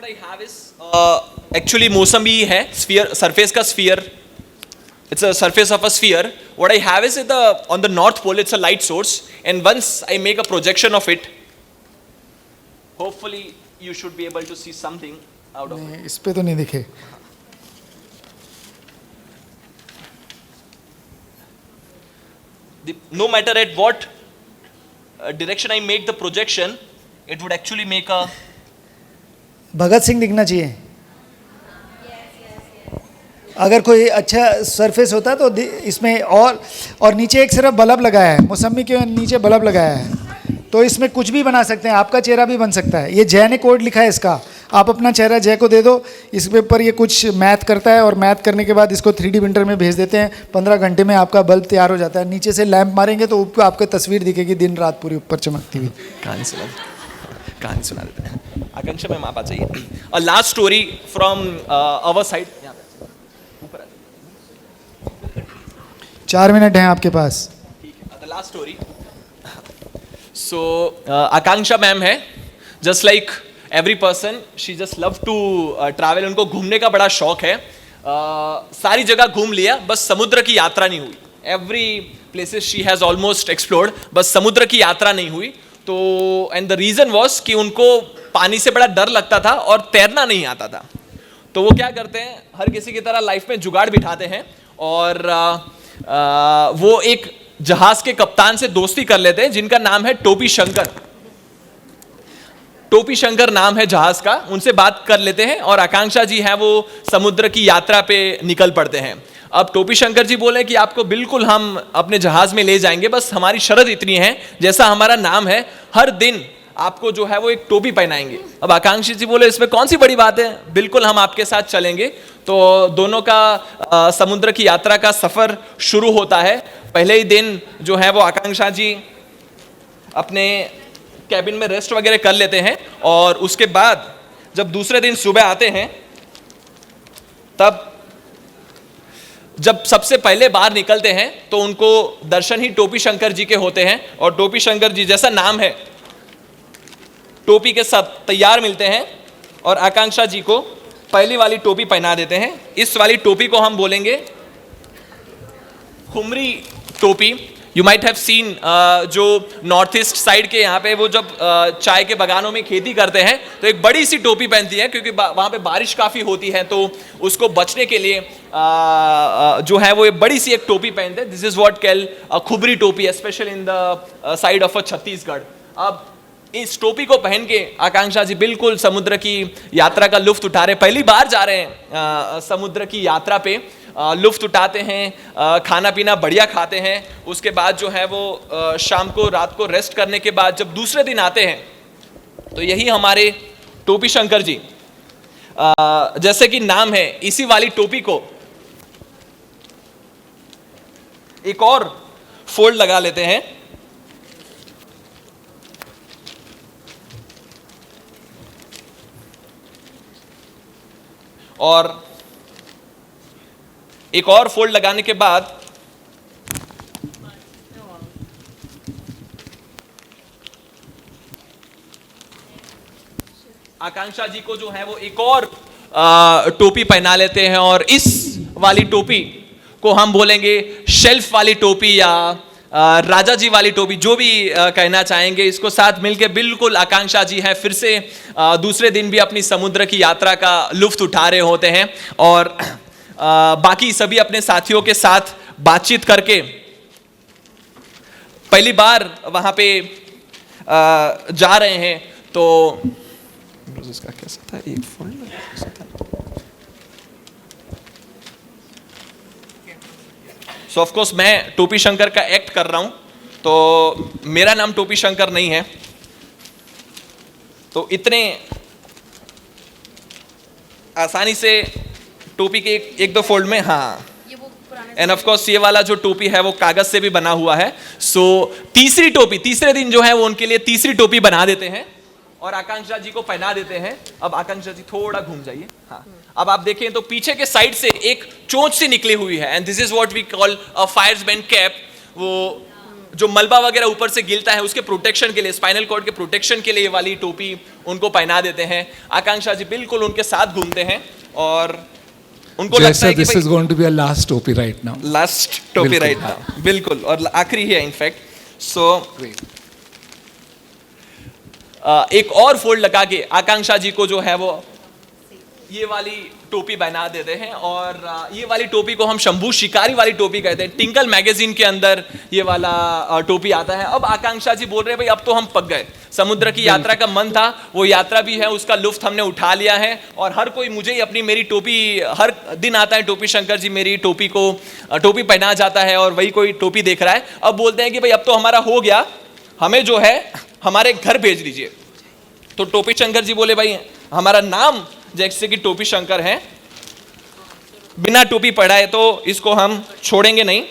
I have is actually मौसमी है, sphere, surface का sphere. It's a surface of a sphere. What I have is on the north pole, it's a light source, and once I make a projection of it, hopefully you should be able to see something out of it. इस पे तो नहीं दिखे। No matter at what direction I make the projection, it would actually make a Bhagat Singh दिखना चाहिए. अगर कोई अच्छा सरफेस होता तो इसमें और नीचे एक सिर्फ बल्ब लगाया है, मौसमी के नीचे बल्ब लगाया है, तो इसमें कुछ भी बना सकते हैं. आपका चेहरा भी बन सकता है. ये जय ने कोड लिखा है इसका, आप अपना चेहरा जय को दे दो, इस पेपर ये कुछ मैथ करता है और मैथ करने के बाद इसको 3D प्रिंटर में भेज देते हैं. 15 घंटे में आपका बल्ब तैयार हो जाता है. नीचे से लैंप मारेंगे तो ऊपर आपको तस्वीर दिखेगी दिन रात पूरी ऊपर चमकती हुई. कहानी सुना देते हैं. आकांक्षा मैम आप आ जाइए. A last story from our side. 4 minute हैं आपके पास. The last story. So Akanksha ma'am है, just like every person, she just love to travel. उनको घूमने का बड़ा शौक है. सारी जगह घूम लिया, बस समुद्र की यात्रा नहीं हुई. Every places she has almost explored, बस समुद्र की यात्रा नहीं हुई. तो एंड द रीजन वॉज कि उनको पानी से बड़ा डर लगता था और तैरना नहीं आता था. तो वो क्या करते हैं, हर किसी की तरह लाइफ में जुगाड़ बिठाते हैं और वो एक जहाज के कप्तान से दोस्ती कर लेते हैं जिनका नाम है टोपी शंकर. टोपी शंकर नाम है जहाज का. उनसे बात कर लेते हैं और आकांक्षा जी हैं वो समुद्र की यात्रा पे निकल पड़ते हैं. अब टोपी शंकर जी बोले कि आपको बिल्कुल हम अपने जहाज में ले जाएंगे, बस हमारी शर्त इतनी है, जैसा हमारा नाम है हर दिन आपको जो है वो एक टोपी पहनाएंगे. अब आकांक्षा जी बोले इसमें कौन सी बड़ी बात है, बिल्कुल हम आपके साथ चलेंगे. तो दोनों का समुद्र की यात्रा का सफर शुरू होता है. पहले ही दिन जो है वो आकांक्षा जी अपने कैबिन में रेस्ट वगैरह कर लेते हैं और उसके बाद जब दूसरे दिन सुबह आते हैं तब जब सबसे पहले बाहर निकलते हैं तो उनको दर्शन ही टोपी शंकर जी के होते हैं. और टोपी शंकर जी जैसा नाम है टोपी के साथ तैयार मिलते हैं और आकांक्षा जी को पहली वाली टोपी पहना देते हैं. इस वाली टोपी को हम बोलेंगे खुमरी टोपी. यू माइट हैव सीन जो नॉर्थ ईस्ट साइड के यहाँ पे वो जब चाय के बागानों में खेती करते हैं तो एक बड़ी सी टोपी पहनती है क्योंकि वहाँ पे बारिश काफ़ी होती है, तो उसको बचने के लिए जो है वो एक बड़ी सी एक टोपी पहनते हैं. दिस इज व्हाट कॉल खुबरी टोपी, special in the side of Chhattisgarh. अब इस टोपी को पहन के आकांक्षा जी बिल्कुल समुद्र की यात्रा का लुफ्त उठा रहे. पहली बार जा रहे हैं समुद्र की यात्रा पे. लुफ्त उठाते हैं, खाना पीना बढ़िया खाते हैं. उसके बाद जो है वो शाम को रात को रेस्ट करने के बाद जब दूसरे दिन आते हैं तो यही हमारे टोपी शंकर जी जैसे कि नाम है, इसी वाली टोपी को एक और फोल्ड लगा लेते हैं और एक और फोल्ड लगाने के बाद आकांक्षा जी को जो है वो एक और टोपी पहना लेते हैं और इस वाली टोपी को हम बोलेंगे शेल्फ वाली टोपी या राजा जी वाली टोपी, जो भी कहना चाहेंगे. इसको साथ मिलके बिल्कुल आकांक्षा जी हैं फिर से दूसरे दिन भी अपनी समुद्र की यात्रा का लुफ्त उठा रहे होते हैं और बाकी सभी अपने साथियों के साथ बातचीत करके पहली बार वहां पे जा रहे हैं. तो इसका कैसा था, एक सो ऑफ कोर्स मैं टोपी शंकर का एक्ट कर रहा हूं, तो मेरा नाम टोपी शंकर नहीं है. तो इतने आसानी से टोपी के एक दो फोल्ड में, हाँ. एंड ऑफ कोर्स ये वाला जो टोपी है वो कागज से भी बना हुआ है. सो तीसरी टोपी, तीसरे दिन जो है वो उनके लिए तीसरी टोपी बना देते हैं और आकांक्षा जी को पहना देते हैं. अब आकांक्षा जी थोड़ा घूम जाइए. हाँ, अब आप देखें तो पीछे के साइड से एक चोंच सी निकली हुई है and this is what we call a fireman cap. वो जो मलबा वगैरह ऊपर से गिरता है उसके प्रोटेक्शन के लिए, स्पाइनल कॉर्ड के प्रोटेक्शन के लिए वाली टोपी उनको पहना देते हैं. आकांक्षा जी बिल्कुल उनके साथ घूमते हैं और उनको लगता है कि this is going to be a last टोपी राइट नाउ. लास्ट टोपी राइट नाउ, बिल्कुल, और आखिरी है इनफैक्ट. सो एक और फोल्ड लगा के आकांक्षा जी को जो है वो ये वाली टोपी पहना देते हैं और ये वाली टोपी को हम शंभू शिकारी वाली टोपी कहते हैं। टिंकल मैगजीन के अंदर ये वाला टोपी आता है। अब आकांक्षा जी बोल रहे हैं भाई अब तो हम पक गए, समुद्र की यात्रा का मन था, वो यात्रा भी है, उसका लुफ्त हमने उठा लिया है और हर कोई मुझे ही अपनी मेरी टोपी हर दिन आता है, टोपी शंकर जी मेरी टोपी को टोपी पहना जाता है और वही कोई टोपी देख रहा है। अब बोलते हैं कि भाई अब तो हमारा हो गया, हमें जो है हमारे घर भेज दीजिए। तो टोपी शंकर जी बोले भाई हमारा नाम जैसे कि टोपी शंकर है, बिना टोपी पहनाए तो इसको हम छोड़ेंगे नहीं।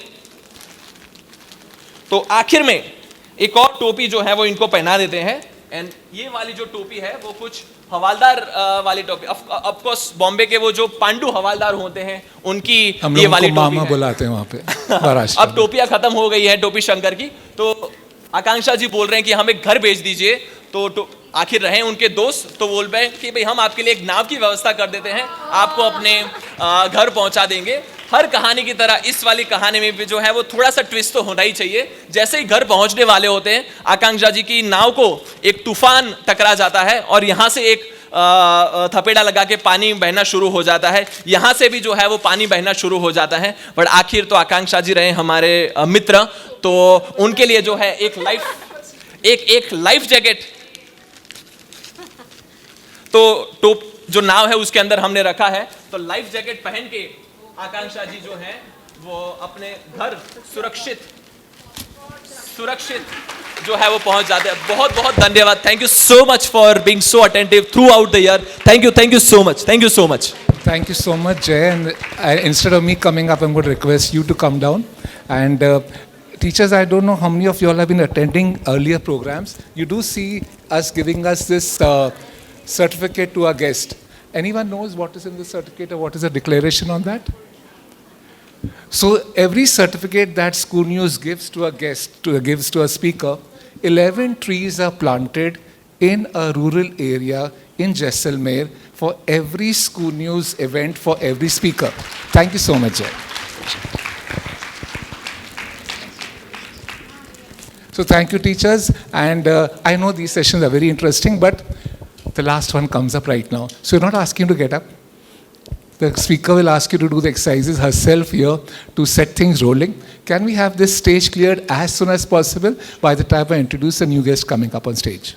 तो आखिर में एक और टोपी जो है वो इनको पहना देते हैं। एंड ये वाली जो टोपी है वो कुछ हवालदार वाली टोपी, ऑफ कोर्स बॉम्बे के वो जो पांडु हवालदार होते हैं उनकी हम ये लोगों वाली को टोपी मामा है। बुलाते हैं वहाँ पे महाराष्ट्र अब टोपियां खत्म हो गई है टोपी शंकर की, तो आकांक्षा जी बोल रहे हैं कि हमें घर भेज दीजिए। तो आखिर रहे उनके दोस्त, तो बोल रहे हैं कि भाई हम आपके लिए एक नाव की व्यवस्था कर देते हैं, आपको अपने घर पहुंचा देंगे। हर कहानी की तरह इस वाली कहानी में भी जो है वो थोड़ा सा ट्विस्ट तो होना ही चाहिए। जैसे ही घर पहुंचने वाले होते हैं, आकांक्षा जी की नाव को एक तूफान टकरा जाता है और यहाँ से एक थपेड़ा लगा के पानी बहना शुरू हो जाता है, यहाँ से भी जो है वो पानी बहना शुरू हो जाता है। बट आखिर तो आकांक्षा जी रहे हमारे मित्र, तो उनके लिए जो है एक लाइफ जैकेट तो जो नाव है उसके अंदर हमने रखा है। तो लाइफ जैकेट पहन के आकांक्षा जी जो है वो अपने घर सुरक्षित जो है वो पहुंच जाते हैं। बहुत बहुत धन्यवाद। Thank you so much for being so attentive through out the year. Thank you so much. Thank you so much. Thank you so much, Jay. And instead of me coming up, I'm going to request you to come down. And teachers, I don't know how many of you all have been attending earlier programs. You do see us giving us this certificate to our guest. Anyone knows what is in the certificate or what is the declaration on that? So every certificate that School News gives to a guest, gives to a speaker, 11 trees are planted in a rural area in Jaisalmer for every School News event for every speaker. Thank you so much, Jay. So thank you, teachers. And I know these sessions are very interesting, but the last one comes up right now. So you're not asking to get up. The speaker will ask you to do the exercises herself here to set things rolling. Can we have this stage cleared as soon as possible by the time I introduce the new guest coming up on stage?